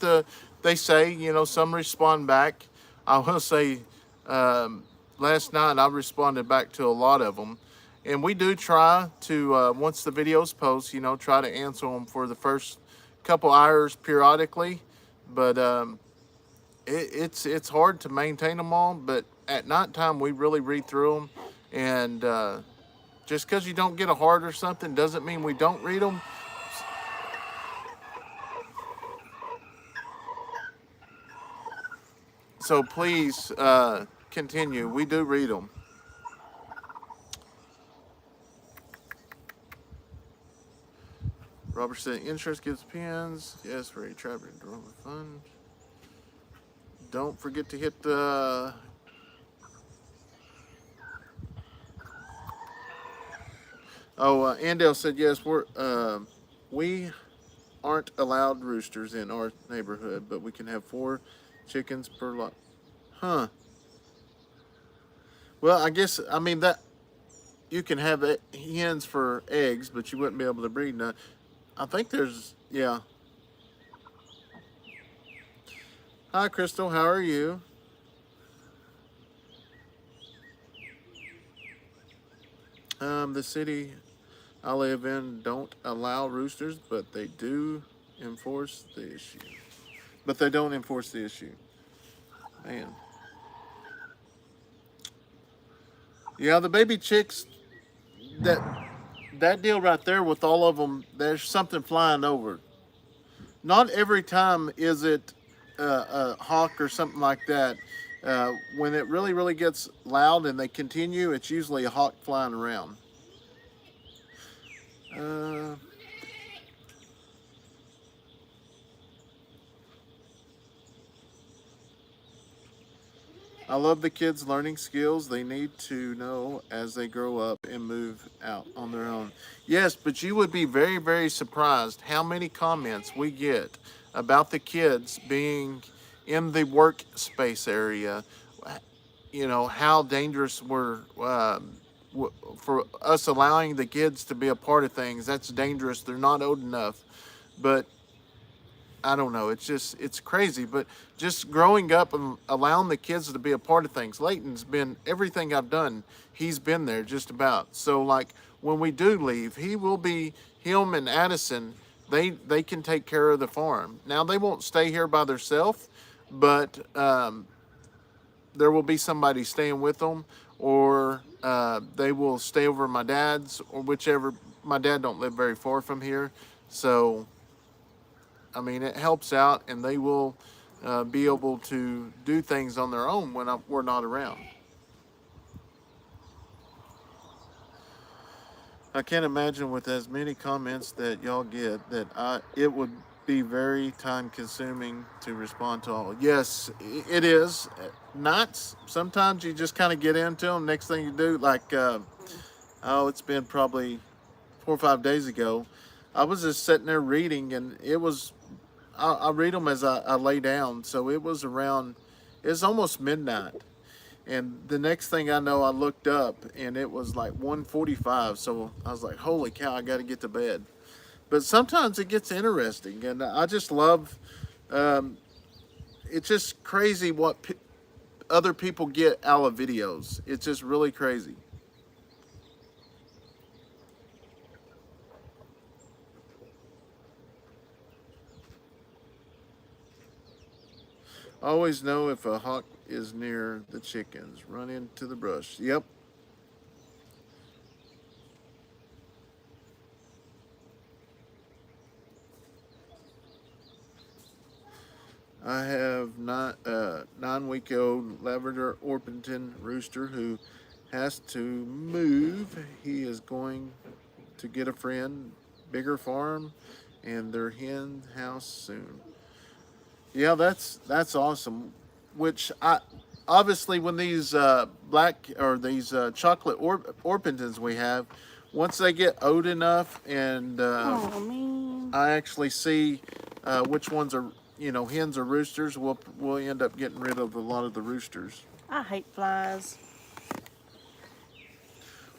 they say. Some respond back. I will say, last night I responded back to a lot of them, and we do try to once the videos post, try to answer them for the first couple hours periodically. But it's hard to maintain them all. But at nighttime, we really read through them, and just because you don't get a heart or something doesn't mean we don't read them. So please continue. We do read them. Robert said, insurance gives pins. Yes, for a traveler enrollment fund. Don't forget to hit the Andale said yes. We aren't allowed roosters in our neighborhood, but we can have 4 chickens per lot. Huh. Well, I mean that you can have hens for eggs, but you wouldn't be able to breed none. I think yeah. Hi, Crystal. How are you? The city I live in don't allow roosters, but they do enforce the issue. But they don't enforce the issue. Man. Yeah, the baby chicks, that deal right there with all of them, there's something flying over. Not every time is it a hawk or something like that. When it really, really gets loud and they continue, it's usually a hawk flying around. I love the kids learning skills they need to know as they grow up and move out on their own. Yes, but you would be very, very surprised how many comments we get about the kids being in the workspace area. How dangerous we're for us allowing the kids to be a part of things. That's dangerous. They're not old enough. But I don't know. It's crazy. But just growing up and allowing the kids to be a part of things. Leighton's been everything I've done. He's been there just about. So like when we do leave, him and Addison. They can take care of the farm. Now they won't stay here by themselves, but there will be somebody staying with them, or they will stay over at my dad's, or whichever. My dad don't live very far from here, so I mean it helps out, and they will be able to do things on their own when we're not around. I can't imagine with as many comments that y'all get that it would be very time consuming to respond to all. Yes, it is. Not sometimes you just kind of get into them. Next thing you do, like oh, it's been probably 4 or 5 days ago. I was just sitting there reading, and it was I read them as I lay down. So it was around. It's almost midnight, and the next thing I know, I looked up, and it was like 1:45. So I was like, "Holy cow! I got to get to bed." But sometimes it gets interesting, and I just love. Um, it's just crazy what other people get out of videos. It's just really crazy. Always know if a hawk is near the chickens. Run into the brush. Yep. I have not 9-week-old Lavender Orpington rooster who has to move. He is going to get a friend, bigger farm, and their hen house soon. Yeah, that's awesome. Which I obviously when these black or these chocolate Orpingtons we have, once they get old enough, and Oh man. I actually see which ones are hens or roosters. We'll end up getting rid of a lot of the roosters. I hate flies.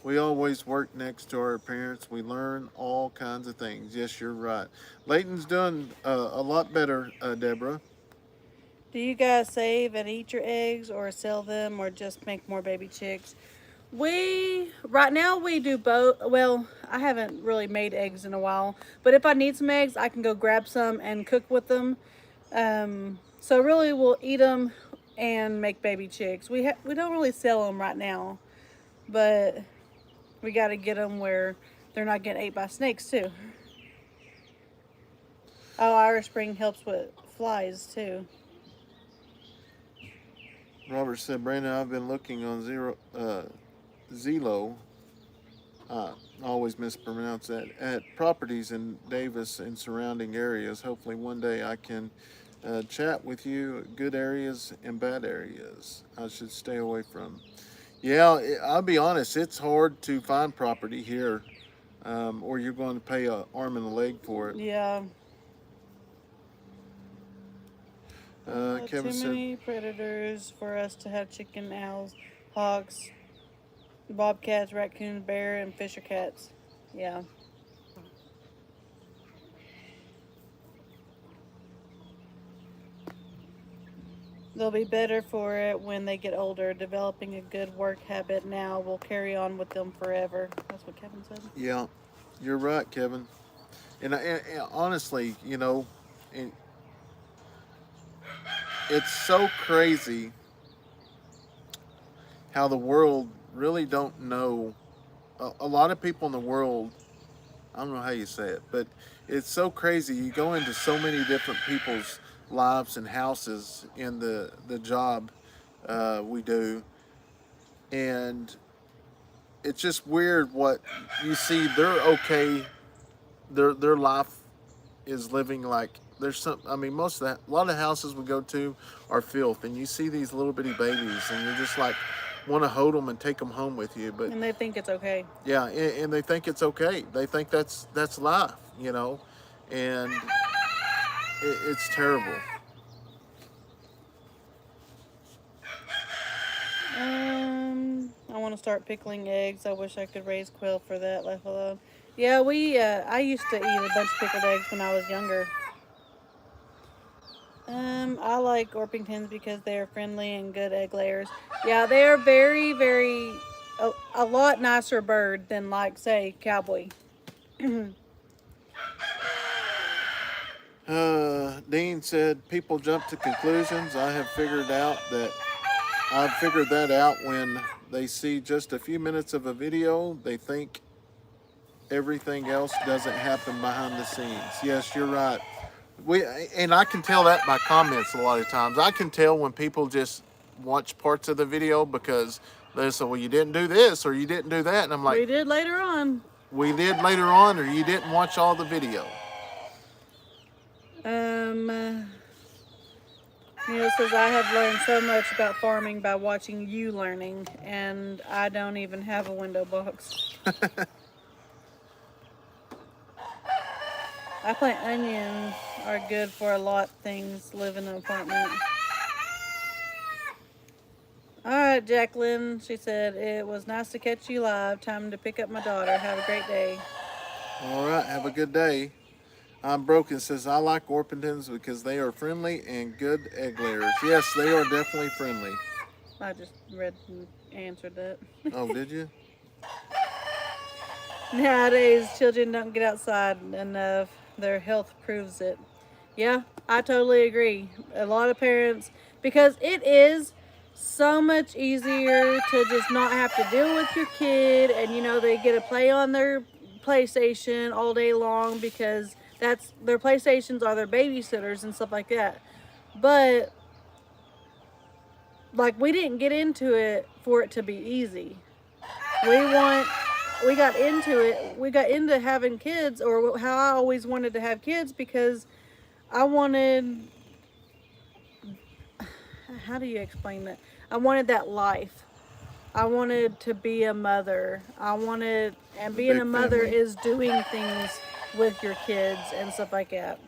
We always work next to our parents. We learn all kinds of things. Yes, you're right. Leighton's doing a lot better, Deborah. Do you guys save and eat your eggs or sell them or just make more baby chicks? Right now we do both. Well, I haven't really made eggs in a while, but if I need some eggs, I can go grab some and cook with them. So really we'll eat them and make baby chicks. We don't really sell them right now, but we got to get them where they're not getting ate by snakes too. Oh, Irish Spring helps with flies too. Robert said, Brandon, I've been looking on Zillow. I always mispronounce that. At properties in Davis and surrounding areas. Hopefully one day I can chat with you. Good areas and bad areas I should stay away from. Yeah, I'll be honest. It's hard to find property here, or you're going to pay an arm and a leg for it. Yeah. Kevin Too said, many predators for us to have chicken, owls, hawks, bobcats, raccoons, bear, and fisher cats. Yeah. They'll be better for it when they get older. Developing a good work habit now will carry on with them forever. That's what Kevin said. yeah, you're right, Kevin. And honestly, and it's so crazy how the world really don't know. A lot of people in the world, I don't know how you say it, but it's so crazy. You go into so many different people's lives and houses in the job we do, and it's just weird what you see. They're okay. Their life is living like there's some. I mean, a lot of houses we go to are filth, and you see these little bitty babies, and you're just like want to hold them and take them home with you. But And they think it's okay. yeah, and they think it's okay. They think that's life, and it's terrible. I want to start pickling eggs. I wish I could raise quail for that, left alone. Yeah, I used to eat a bunch of pickled eggs when I was younger. I like Orpingtons because they are friendly and good egg layers. Yeah, they are very, very, a lot nicer bird than like, say, cowboy. Dean said people jump to conclusions. I've figured that out when they see just a few minutes of a video. They think everything else doesn't happen behind the scenes. Yes, you're right. And I can tell that by comments a lot of times. I can tell when people just watch parts of the video because they say, well, you didn't do this or you didn't do that. And I'm like, We did later on. we did later on, or you didn't watch all the video. Neil says, I have learned so much about farming by watching you learning, and I don't even have a window box. I think onions are good for a lot of things, live in an apartment. All right, Jacqueline, she said, it was nice to catch you live. Time to pick up my daughter. Have a great day. All right, have a good day. I'm Broken says, I like Orpingtons because they are friendly and good egg layers. Yes, they are definitely friendly. I just read and answered that. Oh, did you? Nowadays, children don't get outside enough. Their health proves it. Yeah, I totally agree. A lot of parents, because it is so much easier to just not have to deal with your kid, and they get to play on their PlayStation all day long because that's their PlayStations are their babysitters and stuff like that. But like we didn't get into it for it to be easy. We want we got into it. We got into having kids, or how I always wanted to have kids, because I wanted, how do you explain that? I wanted that life. I wanted to be a mother. And being big a mother family. is doing things with your kids and stuff like that.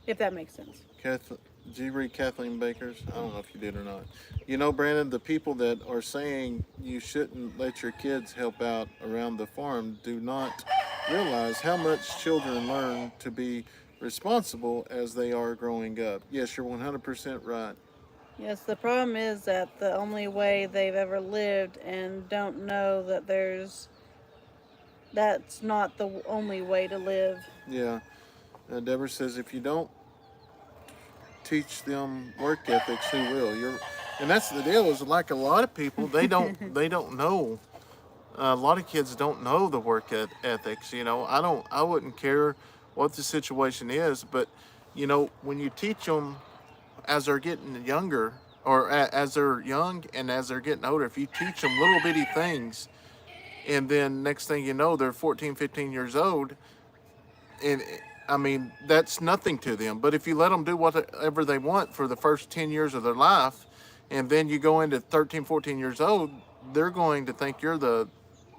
If that makes sense. Did you read Kathleen Baker's? I don't know if you did or not. You know, Brandon, the people that are saying you shouldn't let your kids help out around the farm do not realize how much children learn to be responsible as they are growing up. Yes, you're 100% right. Yes, the problem is that the only way they've ever lived and don't know that that's not the only way to live. Yeah. Deborah says if you don't teach them work ethics, who will? And that's the deal. Is like a lot of people, they don't know. A lot of kids don't know the work ethics. I wouldn't care what the situation is, but when you teach them as they're getting younger, or as they're young and as they're getting older, if you teach them little bitty things, and then next thing you know, they're 14, 15 years old, and I mean, that's nothing to them. But if you let them do whatever they want for the first 10 years of their life, and then you go into 13, 14 years old, they're going to think you're the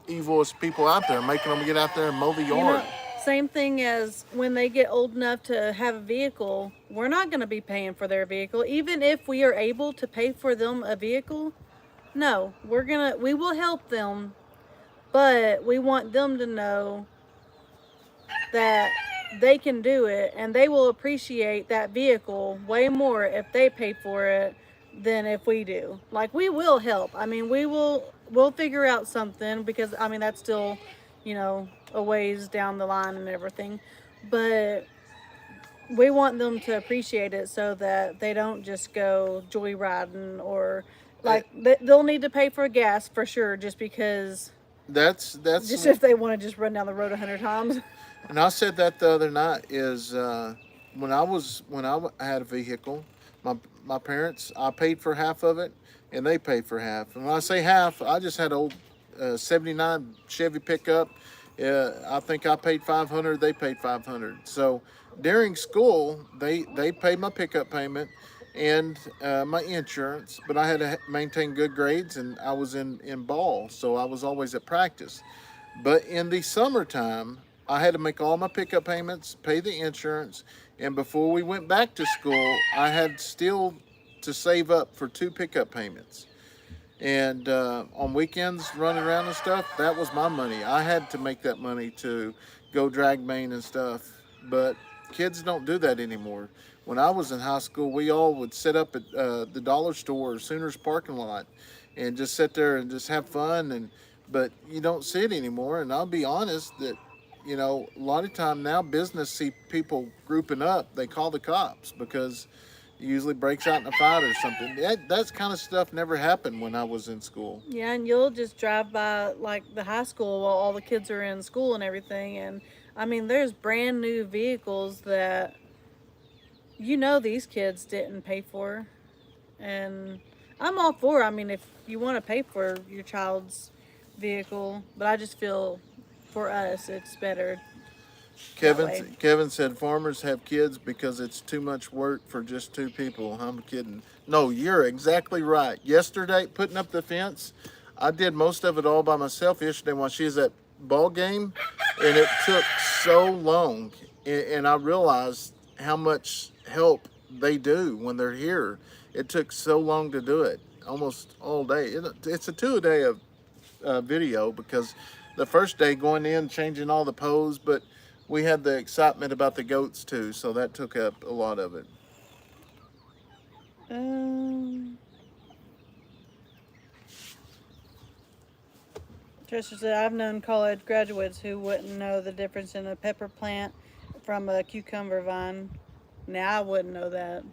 evilest people out there, making them get out there and mow the You yard. know, same thing as when they get old enough to have a vehicle, we're not going to be paying for their vehicle. Even if we are able to pay for them a vehicle, no, we will help them, but we want them to know that they can do it, and they will appreciate that vehicle way more if they pay for it than if we do. Like, we will help. I mean, we'll figure out something, because I mean that's still, a ways down the line and everything. But we want them to appreciate it so that they don't just go joyriding, or Eh, like they'll need to pay for gas for sure, just because, That's just if they want to just run down the road 100 times. And I said that the other night is when I had a vehicle, my parents, I paid for half of it, and they paid for half. And when I say half, I just had an old '79 Chevy pickup. I think I paid 500. They paid 500. So during school, they paid my pickup payment and my insurance, but I had to maintain good grades, and I was in ball, so I was always at practice. But in the summertime, I had to make all my pickup payments, pay the insurance, and before we went back to school, I had still to save up for two pickup payments. And on weekends, running around and stuff, that was my money. I had to make that money to go drag main and stuff. But kids don't do that anymore. When I was in high school, we all would sit up at the dollar store or Sooners parking lot and just sit there and just have fun. But you don't see it anymore. And I'll be honest that a lot of time now business see people grouping up. They call the cops because it usually breaks out in a fight or something. That kind of stuff never happened when I was in school. Yeah, and you'll just drive by like the high school while all the kids are in school and everything. And I mean, there's brand new vehicles that these kids didn't pay for. And I'm all for, I mean, if you want to pay for your child's vehicle, but I just feel for us it's better. that way. Kevin said farmers have kids because it's too much work for just two people. I'm kidding. No, you're exactly right. Yesterday, putting up the fence, I did most of it all by myself yesterday while she was at ball game, and it took so long. And I realized how much help they do when they're here. It took so long to do it, almost all day. It's a 2 a day of video because the first day going in changing all the pose, but we had the excitement about the goats too, so that took up a lot of it. Trisha said, I've known college graduates who wouldn't know the difference in a pepper plant from a cucumber vine. Now I wouldn't know that.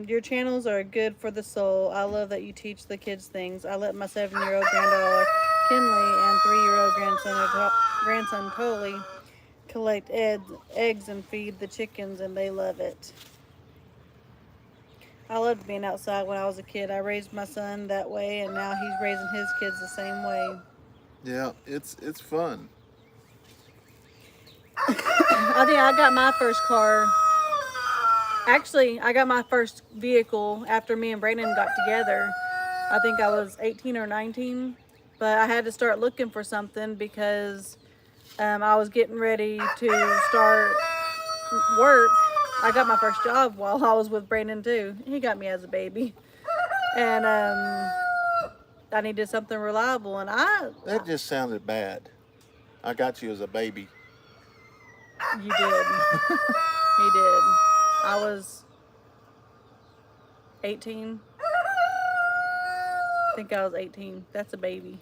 Your channels are good for the soul. I love that you teach the kids things. I let my 7-year-old granddaughter Kinley and 3-year-old grandson Coley collect eggs and feed the chickens, and they love it. I loved being outside when I was a kid. I raised my son that way, and now he's raising his kids the same way. Yeah, it's fun. I think I got my first car. Actually, I got my first vehicle after me and Brayden got together. I think I was 18 or 19, but I had to start looking for something because I was getting ready to start work. I got my first job while I was with Brayden too. He got me as a baby, and I needed something reliable. And That just sounded bad. I got you as a baby. You did. He did. I was 18. I think I was 18. That's a baby.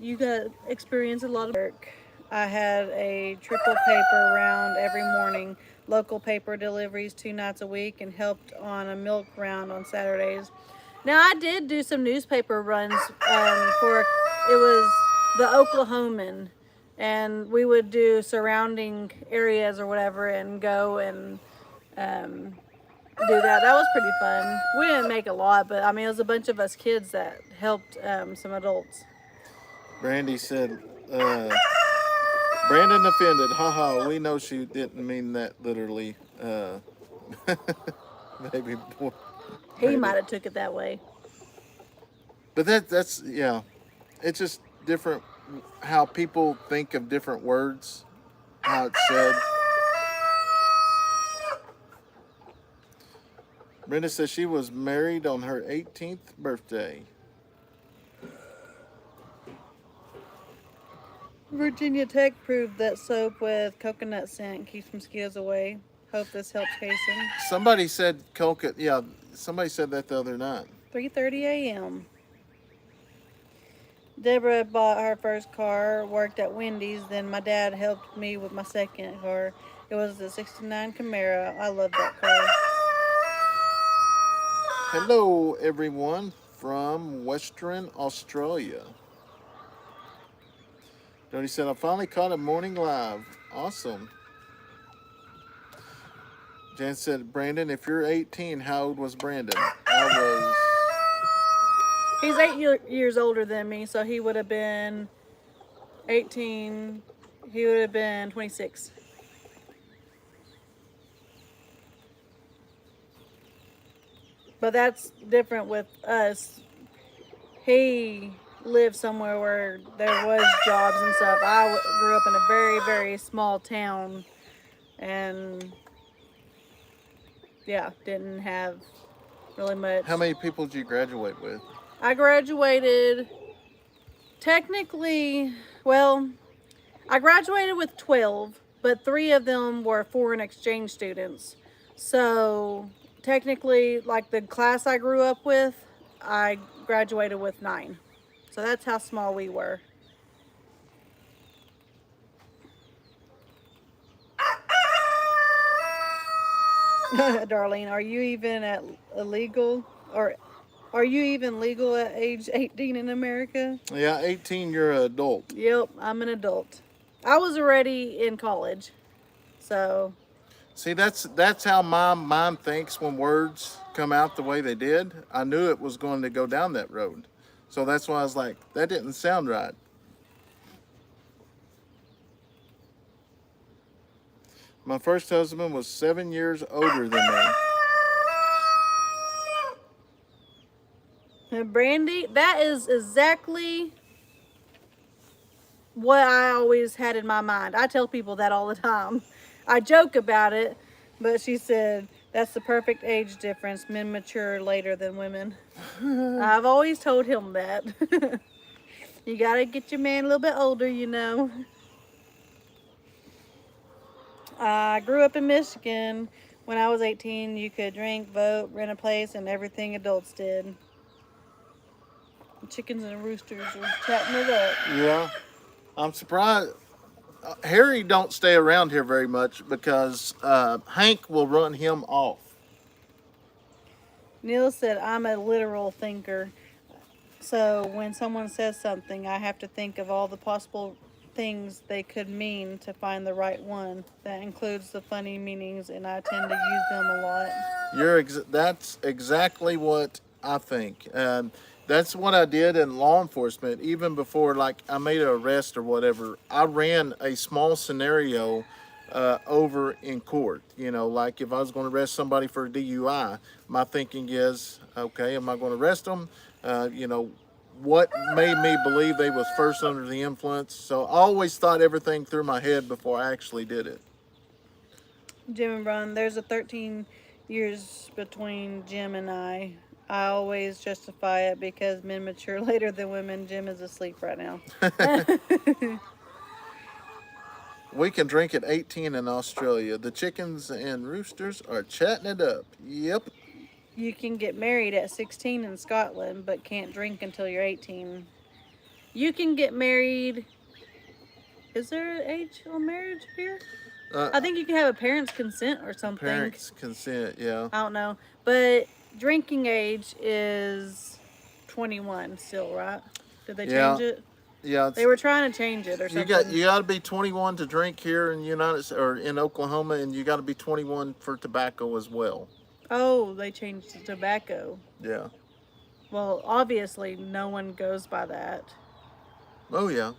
You got to experience a lot of work. I had a triple paper round every morning, local paper deliveries 2 nights a week, and helped on a milk round on Saturdays. Now, I did do some newspaper runs it was the Oklahoman, and we would do surrounding areas or whatever and go and do that. That was pretty fun. We didn't make a lot, but I mean, it was a bunch of us kids that helped some adults. Brandy said, Brandon offended. Haha, we know she didn't mean that literally. Maybe more. He might have took it that way. But that's yeah. It's just different how people think of different words, how it's said. Brenda says she was married on her 18th birthday. Virginia Tech proved that soap with coconut scent keeps mosquitoes away. Hope this helps Kayson. Somebody said coconut. Yeah, somebody said that the other night. 3:30 a.m. Deborah bought her first car, worked at Wendy's, then my dad helped me with my second car. It was the 69 Camaro. I love that car. Hello, everyone from Western Australia. Jody said, I finally caught a morning live. Awesome. Jan said, Brandon, if you're 18, how old was Brandon? He's 8 years older than me, so he would have been 18. He would have been 26. But that's different with us. He lived somewhere where there was jobs and stuff. I grew up in a very, very small town, and yeah, didn't have really much. How many people did you graduate with? I graduated technically, well, I graduated with 12, but 3 of them were foreign exchange students. So technically, like the class I grew up with, I graduated with 9. So that's how small we were. Darlene, are you even at illegal, or are you even legal at age 18 in America? Yeah, 18, you're an adult. Yep, I'm an adult. I was already in college, so. See, that's how my mind thinks when words come out the way they did. I knew it was going to go down that road. So that's why I was like, that didn't sound right. My first husband was 7 years older than me. And Brandy, that is exactly what I always had in my mind. I tell people that all the time. I joke about it, but she said that's the perfect age difference. Men mature later than women. I've always told him that. You gotta get your man a little bit older, you know. I grew up in Michigan. When I was 18, you could drink, vote, rent a place, and everything adults did. The chickens and roosters are chatting it up. Yeah, I'm surprised. Harry don't stay around here very much because Hank will run him off. Neil said, I'm a literal thinker. So when someone says something, I have to think of all the possible things they could mean to find the right one. That includes the funny meanings, and I tend to use them a lot. That's exactly what I think. That's what I did in law enforcement. Even before, like, I made an arrest or whatever, I ran a small scenario over in court. You know, like if I was going to arrest somebody for a DUI, my thinking is, okay, am I going to arrest them? You know, what made me believe they was first under the influence? So I always thought everything through my head before I actually did it. Jim and Ron, there's a 13 years between Jim and I. I always justify it because men mature later than women. Jim is asleep right now. We can drink at 18 in Australia. The chickens and roosters are chatting it up. Yep. You can get married at 16 in Scotland, but can't drink until you're 18. You can get married. Is there an age on marriage here? I think you can have a parent's consent or something. Parents' consent, yeah. I don't know. But drinking age is 21 still, right? Did they change it? Yeah, They were trying to change it or something. you got to be 21 to drink here in in Oklahoma, and you got to be 21 for tobacco as well. Oh, they changed the tobacco. Yeah. Well, obviously, no one goes by that. Oh yeah.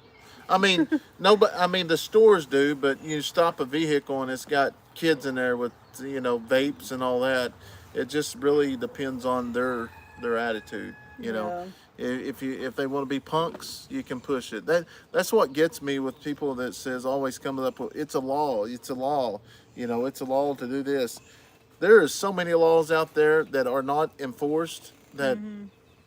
I mean, nobody. I mean, the stores do, but you stop a vehicle and it's got kids in there with vapes and all that. It just really depends on their attitude. You know, if they want to be punks, you can push it. That's what gets me with people that says always comes up with it's a law. It's a law. You know, it's a law to do this. There are so many laws out there that are not enforced that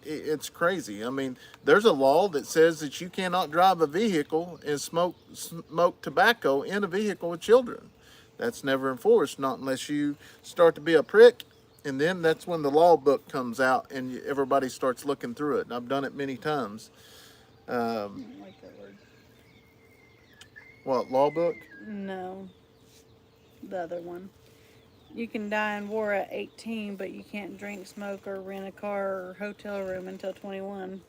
it's crazy. I mean, there's a law that says that you cannot drive a vehicle and smoke tobacco in a vehicle with children. That's never enforced, not unless you start to be a prick, and then that's when the law book comes out and everybody starts looking through it. And I've done it many times. I don't like that word. What, law book? No. The other one. You can die in war at 18, but you can't drink, smoke, or rent a car or hotel room until 21.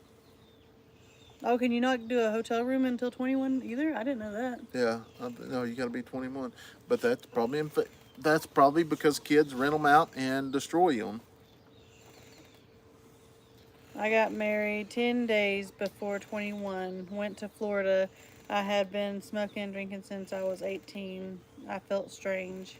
Oh, can you not do a hotel room until 21 either? I didn't know that. Yeah, no, you got to be 21. But that's probably because kids rent them out and destroy them. I got married 10 days before 21. Went to Florida. I had been smoking and drinking since I was 18. I felt strange.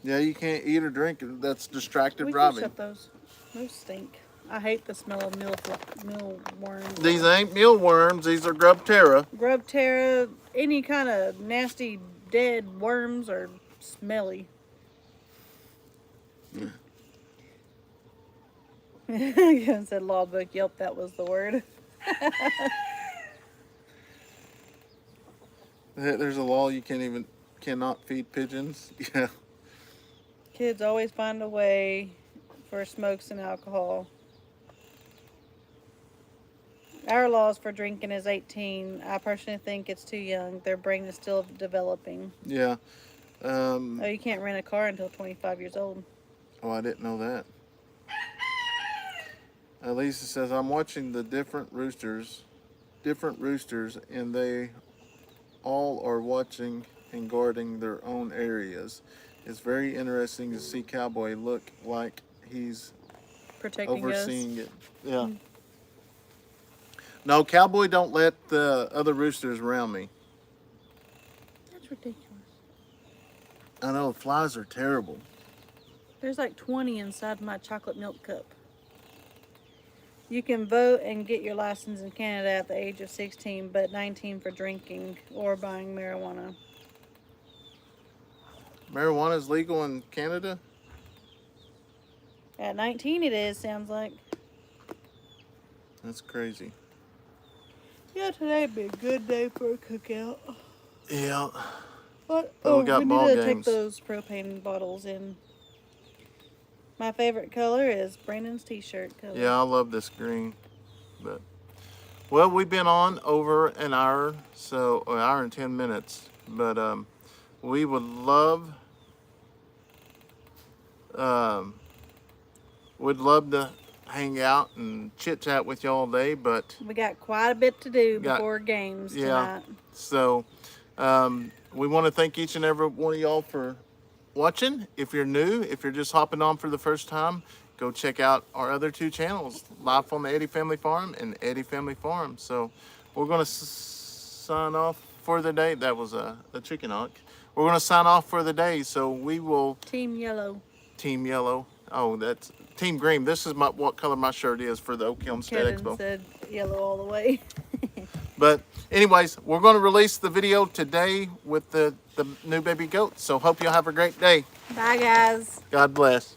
Yeah, you can't eat or drink. That's distracted We driving. can shut those. Those stink. I hate the smell of mealworms. These ain't mealworms. These are grub terra. Grub terra, any kind of nasty dead worms are smelly. Yeah, said law book. Yep, that was the word. There's a law you cannot feed pigeons. Yeah. Kids always find a way for smokes and alcohol. Our laws for drinking is 18. I personally think it's too young. Their brain is still developing. Yeah. Oh, you can't rent a car until 25 years old. Oh, I didn't know that. Lisa says, I'm watching the different roosters, and they all are watching and guarding their own areas. It's very interesting to see Cowboy look like he's Protecting overseeing us. it. Yeah. No, Cowboy don't let the other roosters around me. That's ridiculous. I know, flies are terrible. There's like 20 inside my chocolate milk cup. You can vote and get your license in Canada at the age of 16, but 19 for drinking or buying marijuana. Marijuana is legal in Canada? At 19 it is, sounds like. That's crazy. Yeah, today'd be a good day for a cookout. Yeah. What? But we got ball need to games. take those propane bottles in. My favorite color is Brandon's t-shirt color. Yeah, I love this green. But well, we've been on over an hour, so an hour and 10 minutes. But we would love to hang out and chit chat with you all day, but We got quite a bit to do Got- before games yeah. tonight. so we want to thank each and every one of y'all for watching. If you're new, if you're just hopping on for the first time, go check out our other two channels, Live on the Eddy Family Farm and Eddy Family Farm. So we're going to sign off for the day. That was a chicken hawk. We're going to sign off for the day, so we will Team Yellow. Team Yellow. Oh, that's Team Green. This is what color my shirt is for the Oak Hill State Kevin Expo. said yellow all the way. But anyways, we're going to release the video today with the new baby goat. So hope you'll have a great day. Bye, guys. God bless.